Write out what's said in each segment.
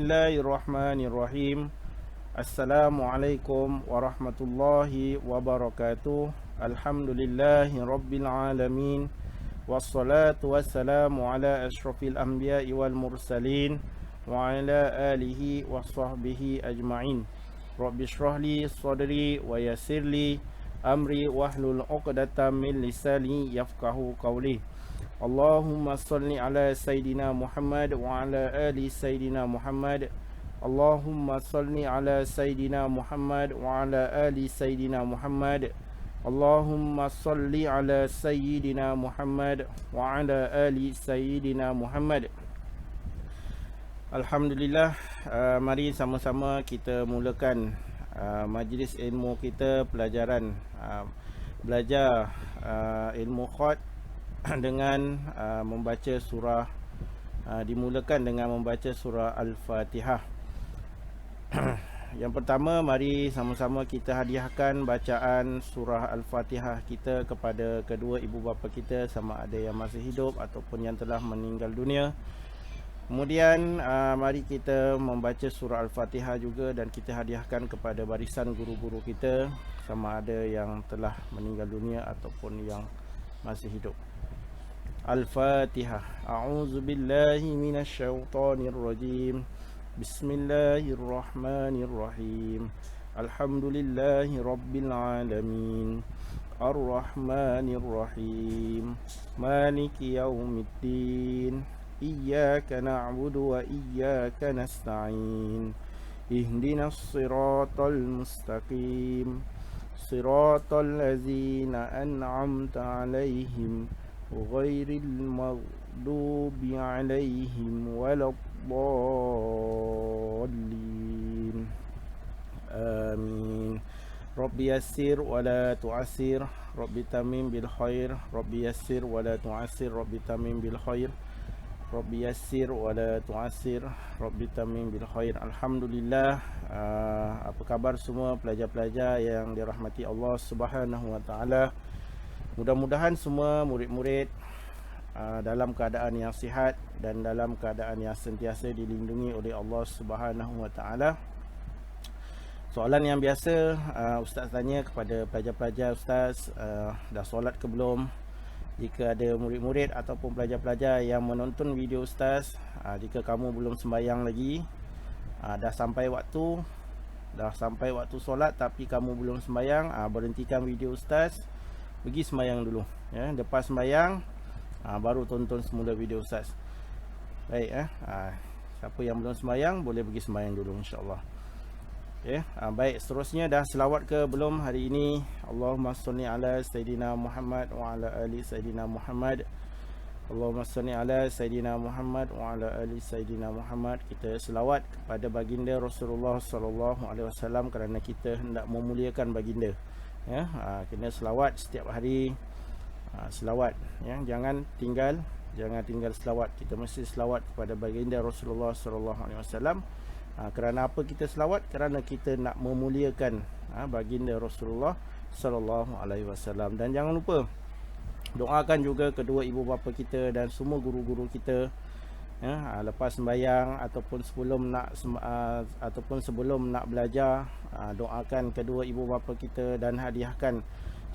Bismillahirrahmanirrahim. Assalamualaikum warahmatullahi wabarakatuh. Alhamdulillahi rabbil alamin. Wassalatu wassalamu ala asyrafil anbiya'i wal mursalin wa ala alihi wa sahbihi ajma'in. Rabbi shrahli sadri wa yassirli amri wahlul 'uqdatam min lisani yafqahu qawli. Allahumma salli ala Sayyidina Muhammad wa ala ali Sayyidina Muhammad. Allahumma salli ala Sayyidina Muhammad wa ala ali Sayyidina Muhammad. Allahumma salli ala Sayyidina Muhammad wa ala ali Sayyidina Muhammad. Alhamdulillah, mari sama-sama kita mulakan majlis ilmu kita, pelajaran belajar ilmu khat dengan membaca surah, dimulakan dengan membaca surah Al-Fatihah. Yang pertama, mari sama-sama kita hadiahkan bacaan surah Al-Fatihah kita kepada kedua ibu bapa kita, sama ada yang masih hidup ataupun yang telah meninggal dunia. Kemudian mari kita membaca surah Al-Fatihah juga dan kita hadiahkan kepada barisan guru-guru kita, sama ada yang telah meninggal dunia ataupun yang masih hidup. Al-Fatihah. A'udzu billahi minasyaitonir rajim. Bismillahirrahmanirrahim. Alhamdulillahi rabbil alamin. Ar-Rahmanir Rahim. Maliki yaumiddin. Iyyaka na'budu wa iyyaka nasta'in. Ihdinas siratal mustaqim. Siratal ladzina an'amta 'alaihim ghairil maghdubi 'alaihim waladdallin. Amin. Rabbi yassir wa la tu'assir, Rabbi tamim bil khair, Rabbi yassir wa la tu'assir, Rabbi tamim bil khair, Rabbi yassir wa la tu'assir, Rabbi tamim bil khair. Alhamdulillah. Apa khabar semua pelajar-pelajar yang dirahmati Allah Subhanahu wa taala? Mudah-mudahan semua murid-murid dalam keadaan yang sihat dan dalam keadaan yang sentiasa dilindungi oleh Allah Subhanahu wa taala. Soalan yang biasa ustaz tanya kepada pelajar-pelajar, ustaz, dah solat ke belum? Jika ada murid-murid ataupun pelajar-pelajar yang menonton video ustaz, jika kamu belum sembahyang lagi, dah sampai waktu solat tapi kamu belum sembahyang, berhentikan video ustaz, pergi sembahyang dulu ya. Lepas sembahyang baru tonton semula video ustaz. Baik siapa yang belum sembahyang boleh pergi sembahyang dulu insya-Allah. Okay. Baik, seterusnya dah selawat ke belum hari ini? Allahumma salli ala Sayyidina Muhammad wa ala ali Sayyidina Muhammad. Allahumma salli ala Sayyidina Muhammad wa ala ali Sayyidina Muhammad. Kita selawat kepada baginda Rasulullah sallallahu alaihi wasallam kerana kita hendak memuliakan baginda. Ya, kena selawat setiap hari. Selawat ya, jangan tinggal selawat. Kita mesti selawat kepada baginda Rasulullah sallallahu alaihi wasallam. Kerana apa kita selawat? Kerana kita nak memuliakan baginda Rasulullah sallallahu alaihi wasallam. Dan jangan lupa doakan juga kedua ibu bapa kita dan semua guru-guru kita ya, lepas sembahyang ataupun sebelum nak belajar, doakan kedua ibu bapa kita dan hadiahkan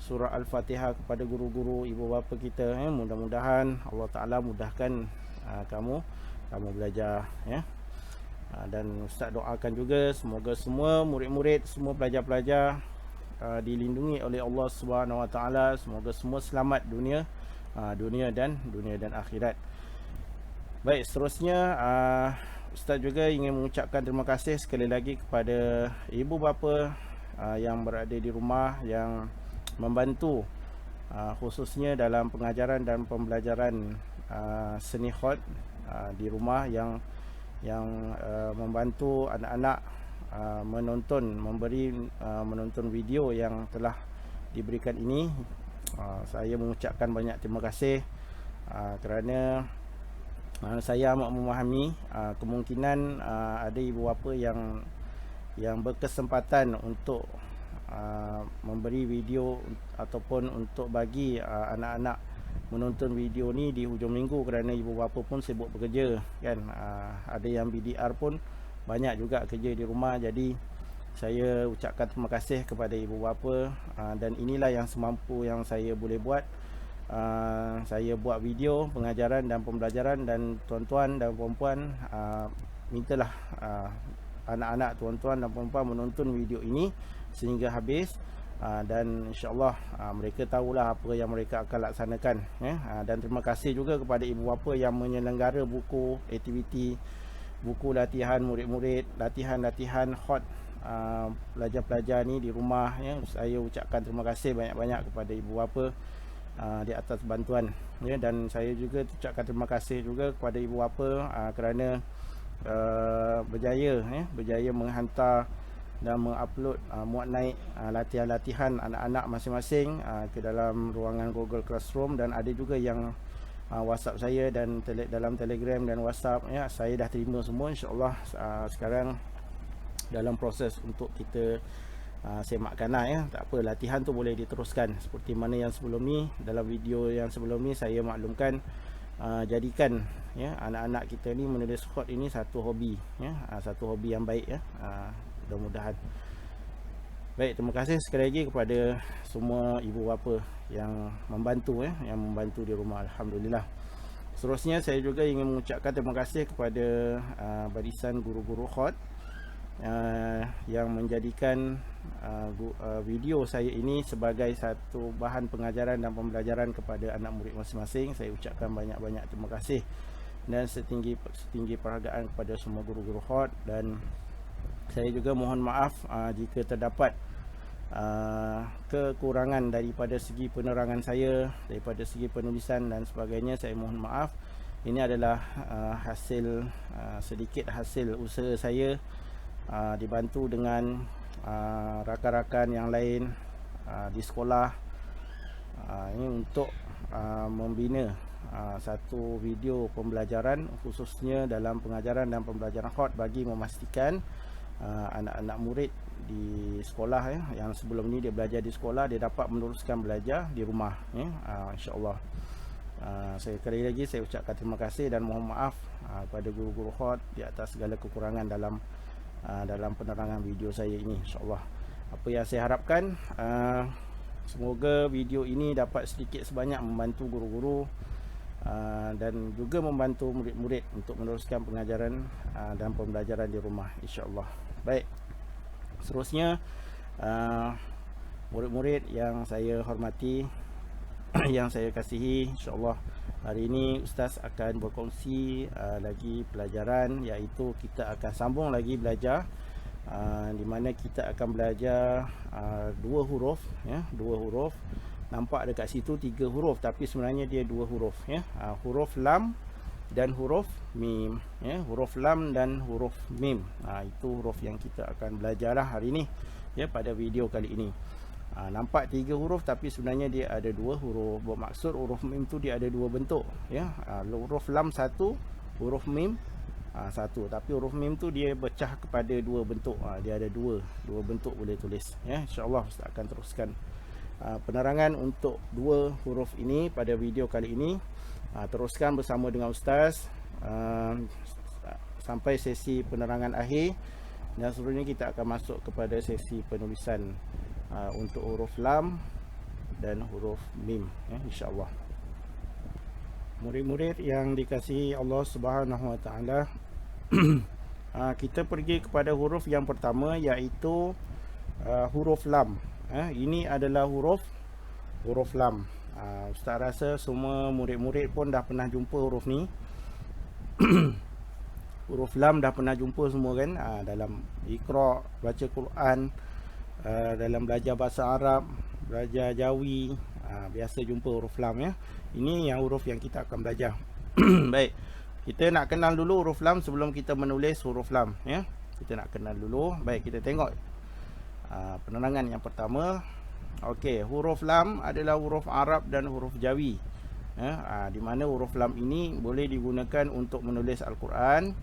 surah Al-Fatihah kepada guru-guru ibu bapa kita ya. Mudah-mudahan Allah Taala mudahkan kamu belajar ya. Dan ustaz doakan juga semoga semua murid-murid, semua pelajar-pelajar dilindungi oleh Allah Subhanahu wa taala, semoga semua selamat dunia dan akhirat. Baik, seterusnya ustaz juga ingin mengucapkan terima kasih sekali lagi kepada ibu bapa yang berada di rumah yang membantu khususnya dalam pengajaran dan pembelajaran seni khat di rumah, yang membantu anak-anak menonton video yang telah diberikan ini. Saya mengucapkan banyak terima kasih kerana saya amat memahami kemungkinan ada ibu bapa yang berkesempatan untuk memberi video ataupun untuk bagi anak-anak menonton video ni di hujung minggu kerana ibu bapa pun sibuk bekerja kan. Ada yang BDR pun banyak juga kerja di rumah. Jadi saya ucapkan terima kasih kepada ibu bapa, dan inilah yang semampu yang saya boleh buat. Saya buat video pengajaran dan pembelajaran, dan tuan-tuan dan puan-puan, mintalah anak-anak, tuan-tuan dan puan-puan menonton video ini sehingga habis, dan insyaAllah mereka tahulah apa yang mereka akan laksanakan, dan terima kasih juga kepada ibu bapa yang menyelenggara buku aktiviti, buku latihan murid-murid, latihan-latihan hot pelajar-pelajar ni di rumah, Saya ucapkan terima kasih banyak-banyak kepada ibu bapa di atas bantuan, dan saya juga ucapkan terima kasih juga kepada ibu bapa kerana berjaya menghantar dan mengupload, muat naik latihan-latihan anak-anak masing-masing ke dalam ruangan Google Classroom, dan ada juga yang WhatsApp saya dan dalam Telegram dan WhatsApp, saya dah terima semua. InsyaAllah sekarang dalam proses untuk kita semakkanlah, tak apa, latihan tu boleh diteruskan seperti mana yang sebelum ni. Dalam video yang sebelum ni saya maklumkan, jadikan anak-anak kita ni menulis khot ini satu hobi, satu hobi yang baik, mudah-mudahan. Baik, terima kasih sekali lagi kepada semua ibu bapa yang membantu, yang membantu di rumah. Alhamdulillah. Seterusnya saya juga ingin mengucapkan terima kasih kepada barisan guru-guru khot yang menjadikan video saya ini sebagai satu bahan pengajaran dan pembelajaran kepada anak murid masing-masing. Saya ucapkan banyak-banyak terima kasih dan setinggi penghargaan kepada semua guru-guru khot, dan saya juga mohon maaf jika terdapat kekurangan daripada segi penerangan saya, daripada segi penulisan dan sebagainya. Saya mohon maaf. Ini adalah sedikit hasil usaha saya, dibantu dengan rakan-rakan yang lain di sekolah, ini untuk membina satu video pembelajaran khususnya dalam pengajaran dan pembelajaran khot, bagi memastikan anak-anak murid di sekolah, yang sebelum ni dia belajar di sekolah, dia dapat meneruskan belajar di rumah, insya-Allah. Saya sekali lagi saya ucapkan terima kasih dan mohon maaf kepada guru-guru khot di atas segala kekurangan dalam penerangan video saya ini, insya-Allah. Apa yang saya harapkan, semoga video ini dapat sedikit sebanyak membantu guru-guru dan juga membantu murid-murid untuk meneruskan pengajaran dan pembelajaran di rumah, insya-Allah. Baik, seterusnya murid-murid yang saya hormati, yang saya kasihi, insya-Allah hari ini Ustaz akan berkongsi lagi pelajaran, iaitu kita akan sambung lagi belajar, di mana kita akan belajar dua huruf, dua huruf. Nampak dekat situ 3 huruf, tapi sebenarnya dia 2 huruf, huruf lam dan huruf mim, huruf lam dan huruf mim. Itu huruf yang kita akan belajarlah hari ini, pada video kali ini. Nampak 3 huruf, tapi sebenarnya dia ada 2 huruf. Bermaksud huruf mim tu dia ada 2 bentuk, huruf lam satu, huruf mim satu. Tapi huruf mim tu dia pecah kepada 2 bentuk, dia ada 2 bentuk boleh tulis, InsyaAllah Ustaz akan teruskan penerangan untuk 2 huruf ini pada video kali ini. Teruskan bersama dengan Ustaz sampai sesi penerangan akhir, dan seterusnya kita akan masuk kepada sesi penulisan untuk huruf lam dan huruf mim, insya-Allah. Murid-murid yang dikasihi Allah Subhanahu Wa Taala, kita pergi kepada huruf yang pertama, iaitu huruf lam. Ini adalah huruf lam. Ustaz rasa semua murid-murid pun dah pernah jumpa huruf ni. Huruf lam dah pernah jumpa semua kan, dalam Iqra, baca Quran, dalam belajar bahasa Arab, belajar Jawi, biasa jumpa huruf lam, Ini yang huruf yang kita akan belajar. Baik, kita nak kenal dulu huruf lam sebelum kita menulis huruf lam, Kita nak kenal dulu. Baik, kita tengok penerangan yang pertama. Okey, huruf lam adalah huruf Arab dan huruf Jawi, di mana huruf lam ini boleh digunakan untuk menulis Al-Quran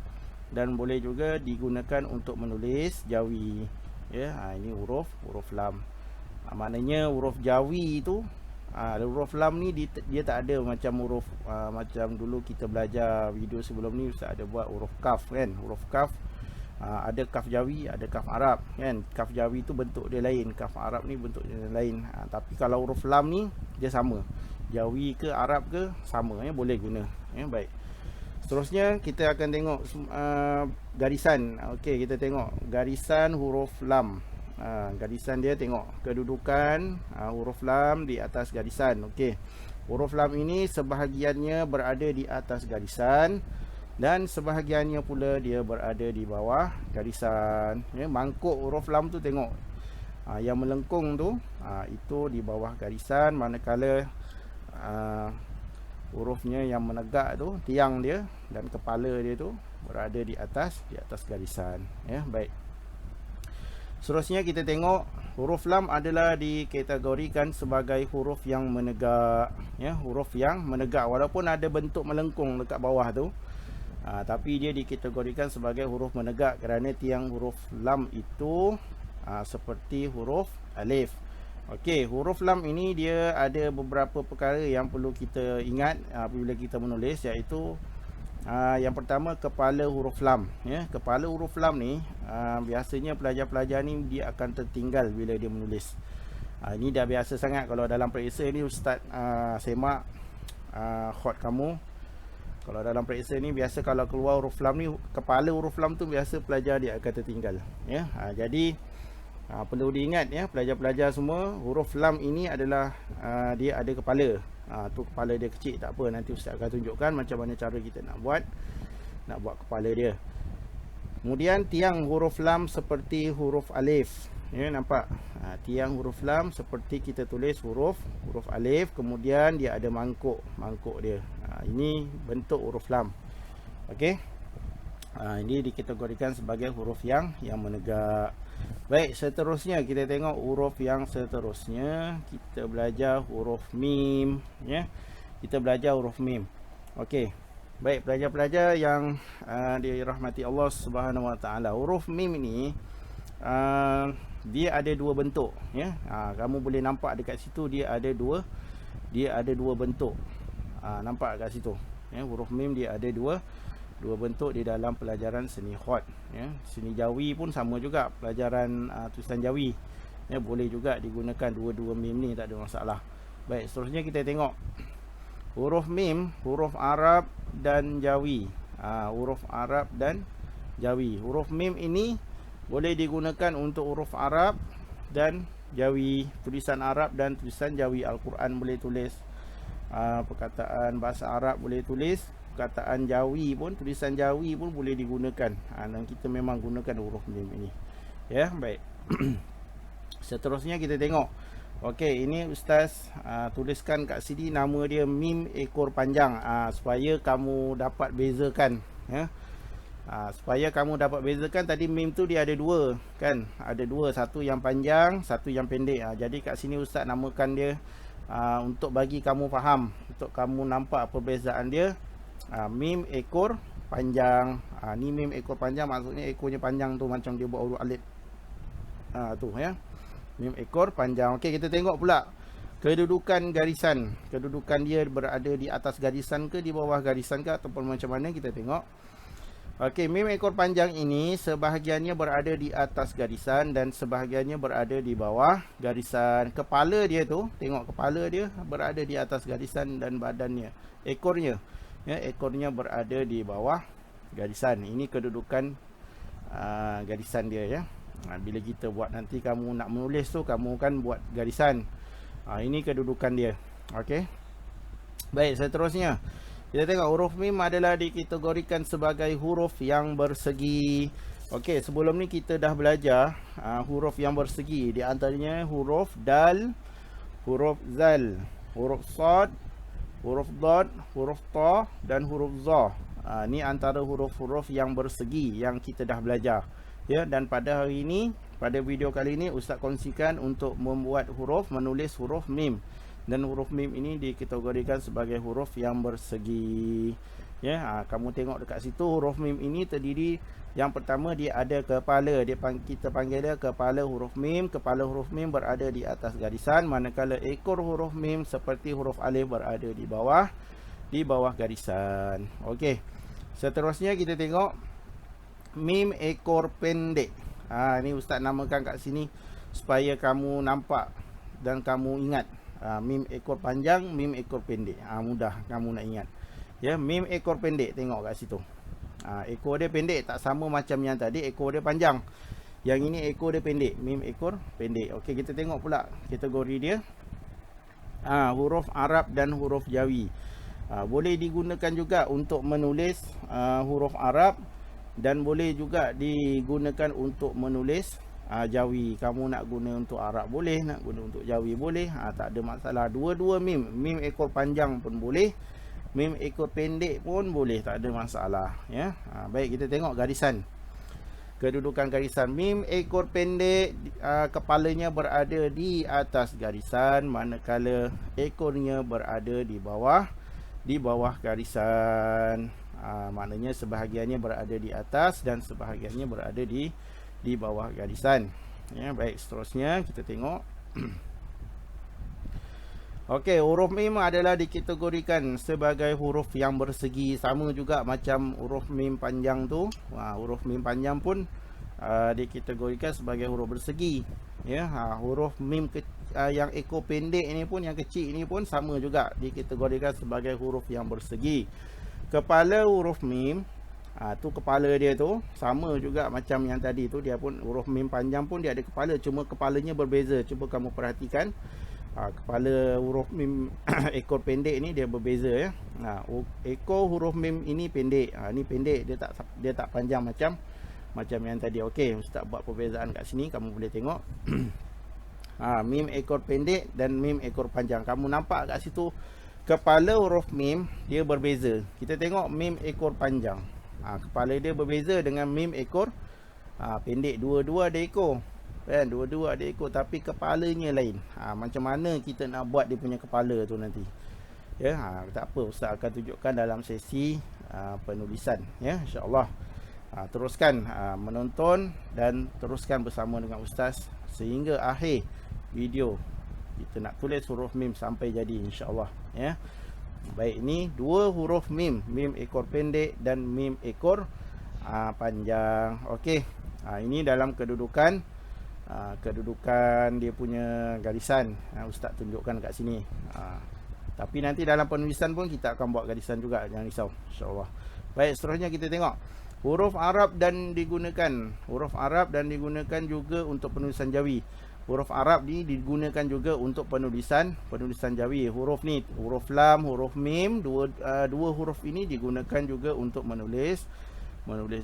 dan boleh juga digunakan untuk menulis Jawi, ini huruf lam. Maknanya huruf Jawi itu, huruf lam ni dia tak ada macam huruf macam dulu kita belajar video sebelum ni Ustaz ada buat huruf kaf kan. Huruf kaf Ada kaf Jawi, ada kaf Arab kan. Kaf Jawi tu bentuk dia lain, kaf Arab ni bentuk dia lain. Tapi kalau huruf lam ni dia sama. Jawi ke Arab ke sama ya, boleh guna ya. Baik. Seterusnya kita akan tengok garisan. Okey, kita tengok garisan huruf lam. Garisan dia, tengok kedudukan huruf lam di atas garisan. Okey. Huruf lam ini sebahagiannya berada di atas garisan dan sebahagiannya pula dia berada di bawah garisan ya. Mangkuk huruf lam tu tengok yang melengkung tu itu di bawah garisan, manakala hurufnya yang menegak tu, tiang dia dan kepala dia tu berada di atas garisan ya. Baik. Seterusnya kita tengok huruf lam adalah dikategorikan sebagai huruf yang menegak ya, huruf yang menegak walaupun ada bentuk melengkung dekat bawah tu. Tapi dia dikategorikan sebagai huruf menegak kerana tiang huruf lam itu seperti huruf alif. Okey, huruf lam ini dia ada beberapa perkara yang perlu kita ingat apabila kita menulis, iaitu yang pertama, kepala huruf lam ya. Kepala huruf lam ni biasanya pelajar-pelajar ni dia akan tertinggal bila dia menulis. Ini dah biasa sangat kalau dalam periksa ni ustaz semak khot kamu. Kalau dalam periksa ni biasa kalau keluar huruf lam ni, kepala huruf lam tu biasa pelajar dia akan tertinggal ya. Jadi perlu diingat ya pelajar-pelajar semua, huruf lam ini adalah dia ada kepala. Tu kepala dia kecil, tak apa, nanti ustaz akan tunjukkan macam mana cara kita nak buat kepala dia. Kemudian tiang huruf lam seperti huruf alif ya, nampak? Tiang huruf lam seperti kita tulis huruf alif, kemudian dia ada mangkuk dia. Ini bentuk huruf lam. Okey. Ini dikategorikan sebagai huruf yang menegak. Baik, seterusnya kita tengok huruf yang seterusnya. Kita belajar huruf mim ya. Kita belajar huruf mim. Okey. Baik, pelajar-pelajar yang dirahmati Allah Subhanahu Wa Taala, huruf mim ini dia ada dua bentuk ya. Kamu boleh nampak dekat situ dia ada dua bentuk. Nampak kat situ ya, huruf mim dia ada dua bentuk di dalam pelajaran seni khot ya. Seni Jawi pun sama juga, pelajaran tulisan Jawi ya, boleh juga digunakan dua-dua mim ni, tak ada masalah. Baik, seterusnya kita tengok huruf mim, huruf Arab dan Jawi. Huruf Arab dan Jawi. Huruf mim ini boleh digunakan untuk huruf Arab dan Jawi, tulisan Arab dan tulisan Jawi. Al-Quran boleh tulis, perkataan bahasa Arab boleh tulis, perkataan Jawi pun, tulisan Jawi pun boleh digunakan. Dan kita memang gunakan huruf mim ini ya. Baik. Seterusnya kita tengok. Okey, ini ustaz tuliskan kat sini nama dia mim ekor panjang, supaya kamu dapat bezakan ya. Supaya kamu dapat bezakan, tadi mim tu dia ada dua kan, ada dua, satu yang panjang, satu yang pendek. Jadi kat sini ustaz namakan dia untuk bagi kamu faham, untuk kamu nampak perbezaan dia. Mim ekor panjang. Ni mim ekor panjang, maksudnya ekornya panjang tu, macam dia buat huruf alif tu ya. Mim ekor panjang. Okey, kita tengok pula kedudukan garisan. Kedudukan dia berada di atas garisan ke di bawah garisan ke, ataupun macam mana, kita tengok. Okey, mim ekor panjang ini sebahagiannya berada di atas garisan dan sebahagiannya berada di bawah garisan. Kepala dia tu, tengok kepala dia berada di atas garisan dan badannya, ekornya ya, ekornya berada di bawah garisan. Ini kedudukan garisan dia ya. Bila kita buat nanti kamu nak menulis tu, kamu kan buat garisan. Ini kedudukan dia. Okey. Baik, seterusnya kita tengok huruf mim adalah dikategorikan sebagai huruf yang bersegi. Okey, sebelum ni kita dah belajar huruf yang bersegi. Di antaranya huruf dal, huruf zal, huruf sad, huruf dad, huruf ta dan huruf za. Ni antara huruf-huruf yang bersegi yang kita dah belajar. Ya, dan pada hari ini, pada video kali ini ustaz kongsikan untuk membuat huruf, menulis huruf mim. Dan huruf mim ini dikategorikan sebagai huruf yang bersegi. Ya, kamu tengok dekat situ huruf mim ini terdiri, yang pertama dia ada kepala, kita panggil dia kepala huruf mim. Kepala huruf mim berada di atas garisan, manakala ekor huruf mim seperti huruf alif berada di bawah garisan. Okey. Seterusnya kita tengok Mim ekor pendek. Ini ustaz namakan kat sini supaya kamu nampak dan kamu ingat. Mim ekor panjang, mim ekor pendek. Mudah kamu nak ingat. Ya, mim ekor pendek, tengok kat situ. Ekor dia pendek, tak sama macam yang tadi ekor dia panjang. Yang ini ekor dia pendek, mim ekor pendek. Okey, kita tengok pula kategori dia. Huruf Arab dan huruf Jawi. Boleh digunakan juga untuk menulis huruf Arab dan boleh juga digunakan untuk menulis Jawi. Kamu nak guna untuk Arab boleh, nak guna untuk Jawi boleh. Tak ada masalah. Dua-dua mim. Mim ekor panjang pun boleh, mim ekor pendek pun boleh, tak ada masalah ya. Baik, kita tengok garisan. Kedudukan garisan. Mim ekor pendek, kepalanya berada di atas garisan, manakala ekornya berada di bawah garisan. Maknanya sebahagiannya berada di atas dan sebahagiannya berada di bawah garisan. Ya, baik, seterusnya kita tengok. Okey, huruf mim adalah dikategorikan sebagai huruf yang bersegi, sama juga macam huruf mim panjang tu. Huruf mim panjang pun dikategorikan sebagai huruf bersegi. Ya, huruf mim yang ekor pendek ini pun, yang kecil ini pun sama juga dikategorikan sebagai huruf yang bersegi. Kepala huruf mim, tu kepala dia tu sama juga macam yang tadi tu. Dia pun huruf mim panjang pun dia ada kepala, cuma kepalanya berbeza. Cuba kamu perhatikan. Kepala huruf mim ekor pendek ni dia berbeza ya. Ekor huruf mim ini pendek. Ni pendek, dia tak panjang macam yang tadi. Okey, ustaz buat perbezaan kat sini, kamu boleh tengok. Mim ekor pendek dan mim ekor panjang. Kamu nampak kat situ kepala huruf mim dia berbeza. Kita tengok mim ekor panjang. Kepala dia berbeza dengan mim ekor pendek. Dua-dua ada ekor. Kan, dua-dua ada ekor tapi kepalanya lain. Macam mana kita nak buat dia punya kepala tu nanti? Ya, tak apa, ustaz akan tunjukkan dalam sesi penulisan ya, insya-Allah. Teruskan menonton dan teruskan bersama dengan ustaz sehingga akhir video. Kita nak tulis huruf mim sampai jadi, insya-Allah ya. Baik, ini dua huruf mim, mim ekor pendek dan mim ekor panjang. Okey. Ini dalam kedudukan dia punya garisan. Ustaz tunjukkan kat sini. Tapi nanti dalam penulisan pun kita akan buat garisan juga, jangan risau, insya-Allah. Baik, seterusnya kita tengok huruf Arab dan digunakan. Huruf Arab dan digunakan juga untuk penulisan Jawi. Huruf Arab ni digunakan juga untuk penulisan Jawi. Huruf ni, huruf lam, huruf mim, dua huruf ini digunakan juga untuk menulis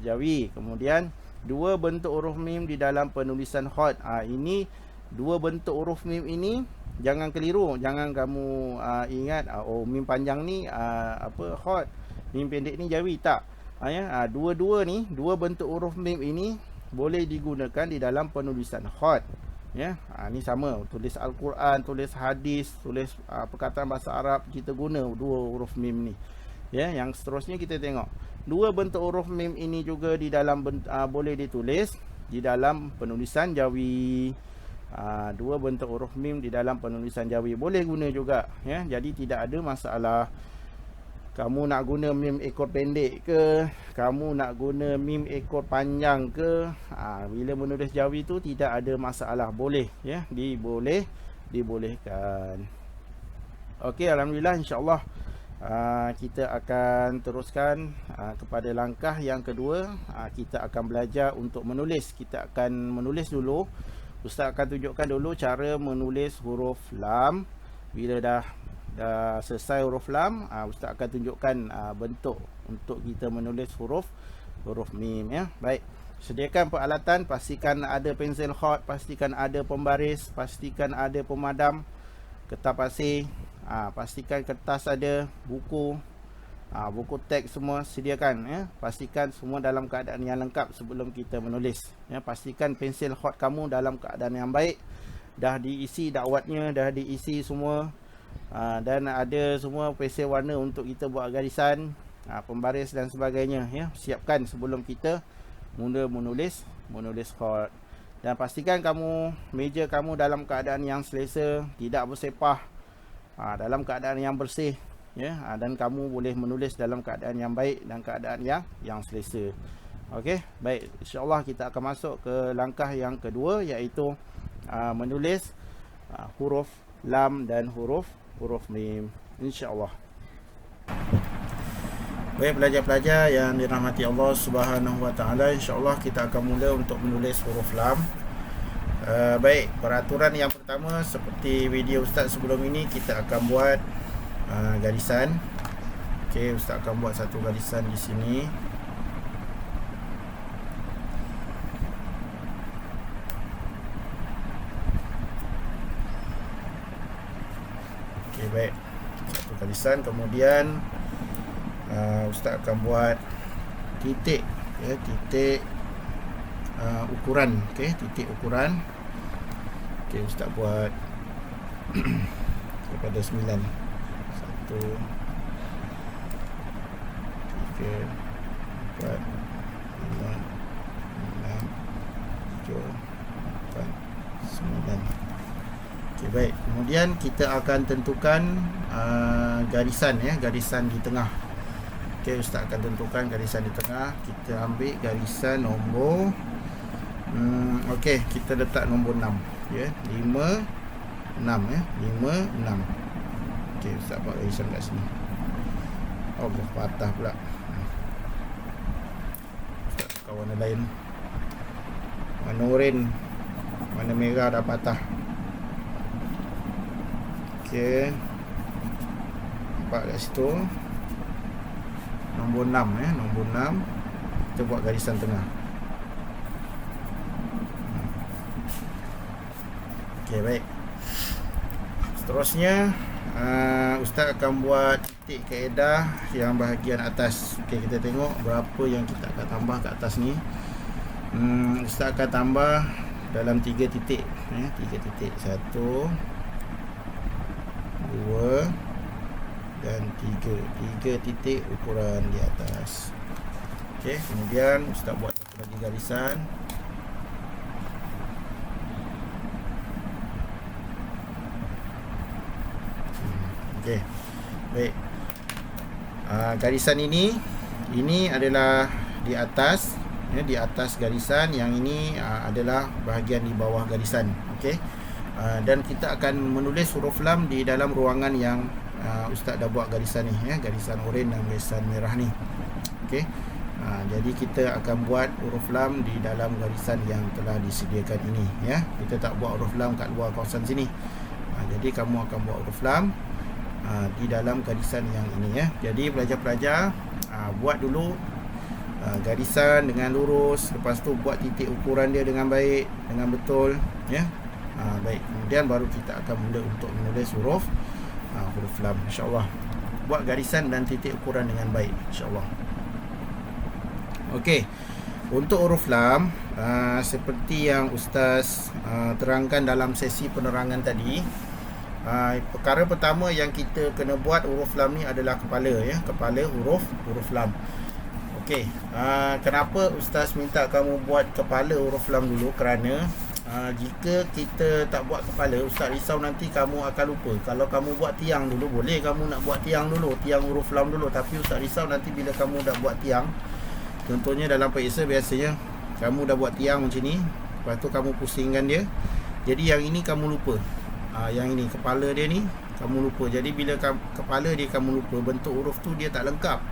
Jawi. Kemudian dua bentuk huruf mim di dalam penulisan khat. Ini dua bentuk huruf mim ini jangan keliru, jangan kamu ingat mim panjang ni khat, mim pendek ni Jawi, tak. Dua-dua ni, dua bentuk huruf mim ini boleh digunakan di dalam penulisan khat. Ya, ni sama, tulis Al-Quran, tulis hadis, tulis perkataan bahasa Arab, kita guna dua huruf mim ni. Ya, yang seterusnya kita tengok. Dua bentuk huruf mim ini juga di dalam boleh ditulis di dalam penulisan Jawi. Dua bentuk huruf mim di dalam penulisan Jawi boleh guna juga ya. Jadi tidak ada masalah. Kamu nak guna mim ekor pendek ke, kamu nak guna mim ekor panjang ke, bila menulis Jawi tu tidak ada masalah, boleh ya, dibolehkan. Okey, alhamdulillah, insya-Allah kita akan teruskan kepada langkah yang kedua. Kita akan belajar untuk menulis. Kita akan menulis dulu. Ustaz akan tunjukkan dulu cara menulis huruf lam. Bila dah selesai huruf lam, ustaz akan tunjukkan bentuk untuk kita menulis huruf mim ya. Baik, sediakan peralatan, pastikan ada pensel khat, pastikan ada pembaris, pastikan ada pemadam, kertas pasir, pastikan kertas ada, buku teks semua sediakan ya. Pastikan semua dalam keadaan yang lengkap sebelum kita menulis ya. Pastikan pensel khat kamu dalam keadaan yang baik, dah diisi dakwatnya, dah diisi semua. Dan ada semua pensel warna untuk kita buat garisan, pembaris dan sebagainya ya. Siapkan sebelum kita mula menulis khat. Dan pastikan meja kamu dalam keadaan yang selesa, tidak bersepah, dalam keadaan yang bersih ya. Dan kamu boleh menulis dalam keadaan yang baik dan keadaan yang selesa. Okey, baik, insya-Allah kita akan masuk ke langkah yang kedua, iaitu menulis huruf lam dan huruf mim, insya-Allah. Baik pelajar-pelajar yang dirahmati Allah Subhanahu wa taala, insya-Allah kita akan mula untuk menulis huruf lam. Baik, peraturan yang pertama seperti video ustaz sebelum ini, kita akan buat garisan. Okey, ustaz akan buat satu garisan di sini. Okey, baik. Satu garisan, kemudian ustaz akan buat titik, ya, titik ukuran. Okey, titik ukuran. Okey, ustaz buat daripada 9. 1 3 4 5 6 7 8 9. Okey, baik. Kemudian kita akan tentukan garisan, ya, garisan di tengah. Okey, ustaz akan tentukan garisan di tengah. Kita ambil garisan nombor okey, kita letak nombor 6, ya. 5 6, ya. 5 6. Okey, ustaz buat garisan kat sini. Oh, patah pula. Ustaz tukar warna lain. Warna oranye, warna merah dah patah. Okey, nampak kat situ nombor 6, ya, nombor 6. Kita buat garisan tengah. Okey, baik. Seterusnya ustaz akan buat titik kaedah yang bahagian atas. Okey, kita tengok berapa yang kita akan tambah kat atas ni. Ustaz akan tambah dalam 3 titik, ya, 3 titik. 1 2 dan 3 titik ukuran di atas. Okey, kemudian ustaz buat satu lagi garisan. Okey, baik. Garisan ini adalah di atas, ya, di atas garisan. Yang ini adalah bahagian di bawah garisan. Okey, dan kita akan menulis huruf lam di dalam ruangan yang ustaz dah buat garisan ni, ya, garisan oranye dan garisan merah ni. Okey, jadi kita akan buat huruf lam di dalam garisan yang telah disediakan ini, ya. Kita tak buat huruf lam kat luar kawasan sini. Jadi kamu akan buat huruf lam di dalam garisan yang ini, ya. Jadi pelajar-pelajar buat dulu garisan dengan lurus, lepas tu buat titik ukuran dia dengan baik, dengan betul, ya. Baik, kemudian baru kita akan mula untuk menulis huruf lam, insya-Allah. Buat garisan dan titik ukuran dengan baik, insya-Allah. Okey, untuk huruf lam seperti yang ustaz terangkan dalam sesi penerangan tadi, perkara pertama yang kita kena buat huruf lam ni adalah kepala, ya, kepala huruf lam. Okey, kenapa ustaz minta kamu buat kepala huruf lam dulu? Kerana jika kita tak buat kepala, ustaz risau nanti kamu akan lupa. Kalau kamu buat tiang dulu, boleh kamu nak buat tiang dulu, tiang huruf lam dulu, tapi ustaz risau nanti bila kamu dah buat tiang, contohnya dalam periksa biasanya kamu dah buat tiang macam ni, lepas tu kamu pusingkan dia, jadi yang ini kamu lupa. Yang ini kepala dia ni kamu lupa. Jadi bila kepala dia kamu lupa, bentuk huruf tu dia tak lengkap,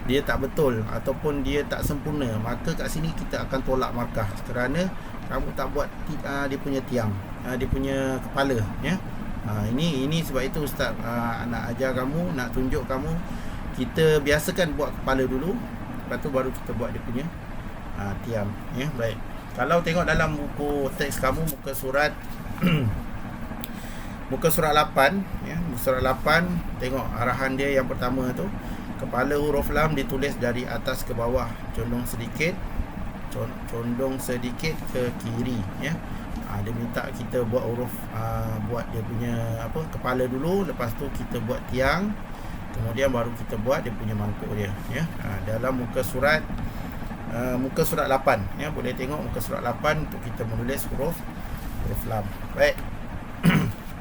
dia tak betul, ataupun dia tak sempurna, maka kat sini kita akan tolak markah kerana kamu tak buat dia punya tiang, dia punya kepala, ya. Ini sebab itu ustaz nak ajar kamu, nak tunjuk kamu, kita biasakan buat kepala dulu, lepas tu baru kita buat dia punya tiang, ya. Baik, kalau tengok dalam buku teks kamu, muka surat muka surat 8, ya, muka surat 8, tengok arahan dia yang pertama tu, kepala huruf lam ditulis dari atas ke bawah, condong sedikit ke kiri, ya. Dia minta kita buat huruf buat dia punya kepala dulu, lepas tu kita buat tiang, kemudian baru kita buat dia punya mangkuk dia, ya. Dalam muka surat 8, ya, boleh tengok muka surat 8 untuk kita menulis huruf lam. Baik.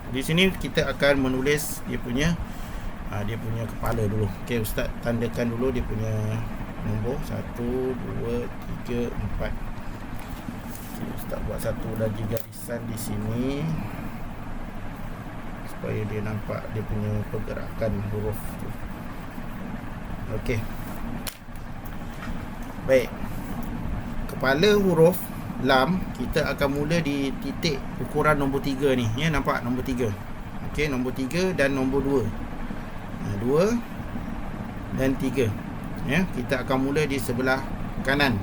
Di sini kita akan menulis dia punya kepala dulu. Okey, ustaz tandakan dulu dia punya nombor 1, 2, 3, 4. Okay, Ustaz buat satu lagi garisan di sini supaya dia nampak dia punya pergerakan huruf tu. Okey. Baik. Kepala huruf lam kita akan mula di titik ukuran nombor 3 ni, ya, nampak nombor 3. Okey, nombor 3 dan nombor 2. 2 dan 3. Ya, kita akan mula di sebelah kanan.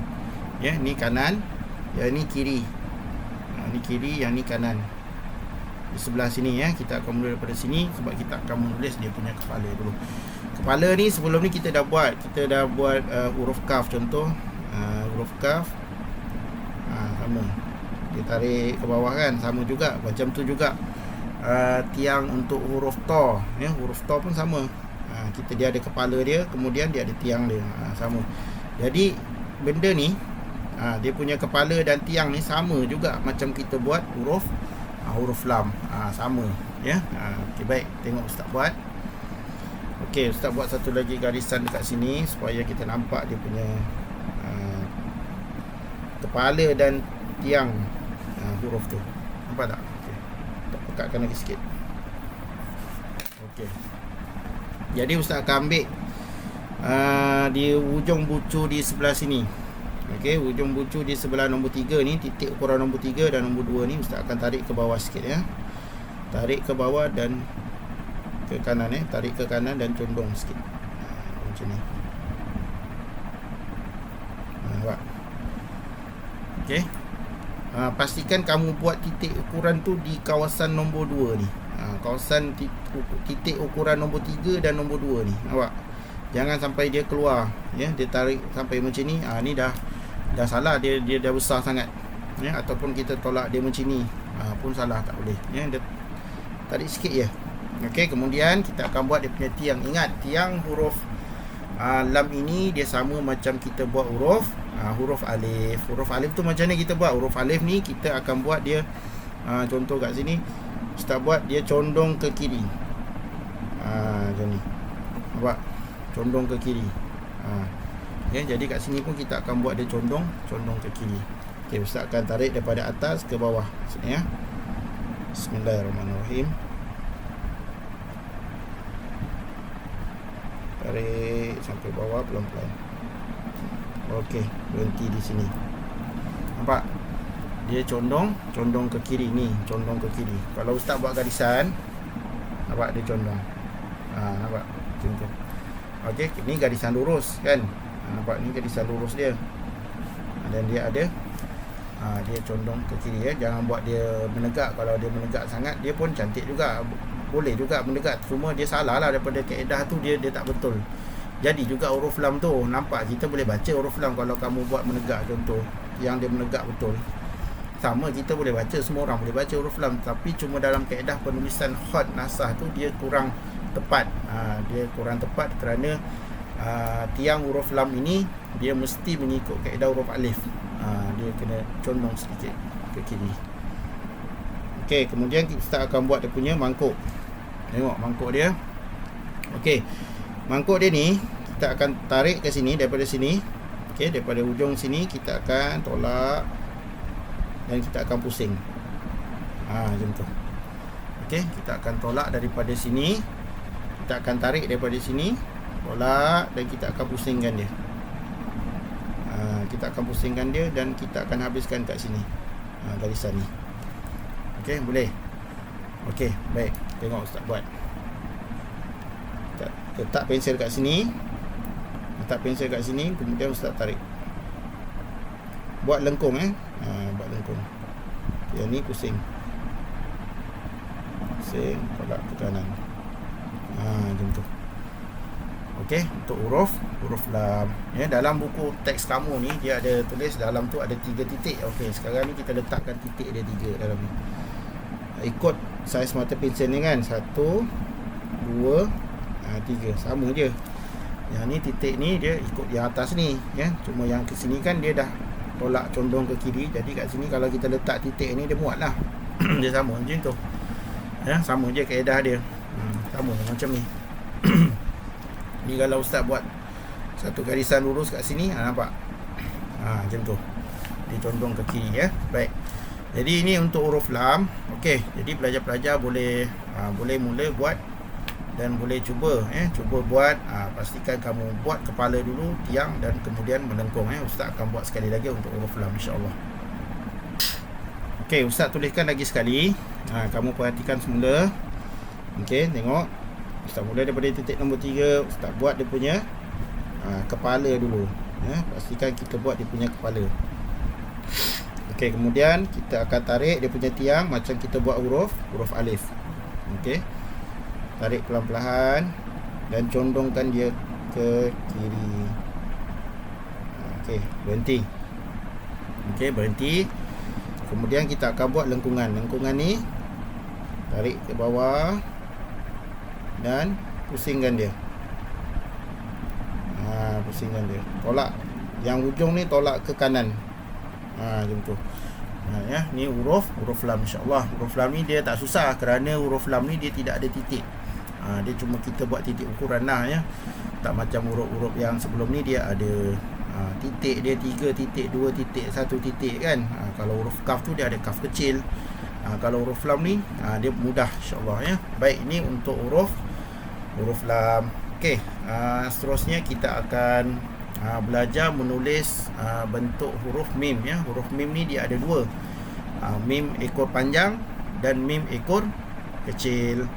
Ya, ni kanan, yang ni kiri. Ni kiri, yang ni kanan. Di sebelah sini, ya, kita akan mula daripada sini sebab kita akan menulis dia punya kepala dulu. Kepala ni sebelum ni kita dah buat huruf kaf contoh. Huruf kaf sama, dia tarik ke bawah kan, sama juga macam tu juga. Tiang untuk huruf ta, ya, huruf ta pun sama. Dia ada kepala dia, kemudian dia ada tiang dia, sama. Jadi benda ni dia punya kepala dan tiang ni sama juga macam kita buat huruf lam, sama, ya. Okey, baik, tengok Ustaz buat. Okey, Ustaz buat satu lagi garisan dekat sini supaya kita nampak dia punya kepala dan tiang huruf tu. Nampak tak? Okey, tak pekatkan lagi sikit. Okey, jadi Ustaz akan ambil di ujung bucu di sebelah sini. Okey, ujung bucu di sebelah nombor 3 ni, titik ukuran nombor 3 dan nombor 2 ni Ustaz akan tarik ke bawah sikit, ya. Tarik ke bawah dan ke kanan, tarik ke kanan dan condong sikit. Macam ni. Nampak? Okey. Pastikan kamu buat titik ukuran tu di kawasan nombor 2 ni. Kawasan titik ukuran nombor 3 dan nombor 2 ni. Nampak? Jangan sampai dia keluar, ya. Dia tarik sampai macam ni. Ni dah salah, dia dah besar sangat, ya. Ataupun kita tolak dia macam ni pun salah, tak boleh, ya. Dia tarik sikit je. Okey, kemudian kita akan buat dia punya tiang. Ingat, tiang huruf lam ini dia sama macam kita buat huruf alif. Huruf alif tu macam ni kita buat. Huruf alif ni kita akan buat dia contoh kat sini Ustaz buat dia condong ke kiri. Macam ni. Nampak? Condong ke kiri. Ya, jadi kat sini pun kita akan buat dia condong ke kiri. Okey, Ustaz akan tarik daripada atas ke bawah sini, ya. Bismillahirrahmanirrahim. Tarik sampai bawah pelan-pelan. Okey, berhenti di sini. Nampak? Dia condong ke kiri ni, condong ke kiri. Kalau Ustaz buat garisan, nampak dia condong. Nampak? Macam tu. Okey, ni garisan lurus kan? Nampak ni garisan lurus dia. Dan dia ada dia condong ke kiri, ya. Jangan buat dia menegak. Kalau dia menegak sangat, dia pun cantik juga. Boleh juga menegak, cuma dia salah lah daripada kaedah tu, dia tak betul. Jadi juga huruf lam tu, nampak kita boleh baca huruf lam kalau kamu buat menegak contoh, yang dia menegak betul. Sama, kita boleh baca, semua orang boleh baca huruf lam, tapi cuma dalam kaedah penulisan khat nasah tu dia kurang tepat. Dia kurang tepat kerana tiang huruf lam ini dia mesti mengikut kaedah huruf alif. Dia kena condong sedikit ke kiri. Okey, kemudian kita akan buat dia punya mangkuk. Tengok mangkuk dia. Okey, mangkuk dia ni kita akan tarik ke sini, daripada sini. Okey, daripada ujung sini kita akan tolak dan kita akan pusing. Macam tu. Okey, kita akan tolak daripada sini. Kita akan tarik daripada sini, tolak, dan kita akan pusingkan dia. Kita akan pusingkan dia dan kita akan habiskan kat sini garisan ni. Okey, boleh. Okey, baik. Tengok Ustaz buat. Letak pensel kat sini. Kemudian Ustaz tarik. Buat lengkung, buat lengkung. Yang ni pusing. Pusing, tolak ke kanan. Macam tu. Okey, untuk huruf lam, ya. Dalam buku teks kamu ni dia ada tulis dalam tu ada 3 titik. Okey, sekarang ni kita letakkan titik dia 3 dalam ni. Ikut saiz mata pensel ni kan, 1, 2, 3, sama je. Yang ni titik ni dia ikut yang atas ni, ya. Cuma yang ke sini kan dia dah tolak condong ke kiri. Jadi kat sini kalau kita letak titik ni dia muat lah. Dia sama macam tu, ya. Sama je kaedah dia. Sama macam ni. Ni kalau Ustaz buat Satu garisan lurus kat sini, nampak? Macam tu. Dia condong ke kiri ya. Baik. Jadi ini untuk huruf lam. Okey, jadi pelajar-pelajar boleh boleh mula buat dan boleh cuba cuba buat. Pastikan kamu buat kepala dulu, tiang dan kemudian melengkung Ustaz akan buat sekali lagi untuk huruf lam insya-Allah. Okey, Ustaz tuliskan lagi sekali. Kamu perhatikan semula. Okey, tengok. Ustaz mula daripada titik nombor 3. Ustaz buat dia punya kepala dulu. Pastikan kita buat dia punya kepala. Okey, kemudian kita akan tarik dia punya tiang macam kita buat huruf alif. Okey. Tarik pelan-pelan dan condongkan dia ke kiri. Okey, berhenti. Okey, berhenti. Kemudian kita akan buat lengkungan. Lengkungan ni tarik ke bawah dan pusingkan dia. Pusingkan dia. Tolak yang ujung ni, tolak ke kanan. Macam tu. Ni huruf lam insya-Allah. Huruf lam ni dia tak susah kerana huruf lam ni dia tidak ada titik. Dia cuma kita buat titik ukuran lah ya. Tak macam huruf-huruf yang sebelum ni dia ada titik, dia 3 titik, 2 titik, 1 titik kan. Kalau huruf kaf tu dia ada kaf kecil. Kalau huruf lam ni dia mudah insya-Allah ya. Baik, ini untuk huruf lam. Okey, seterusnya kita akan belajar menulis bentuk huruf mim ya. Huruf mim ni dia ada 2. Mim ekor panjang dan mim ekor kecil.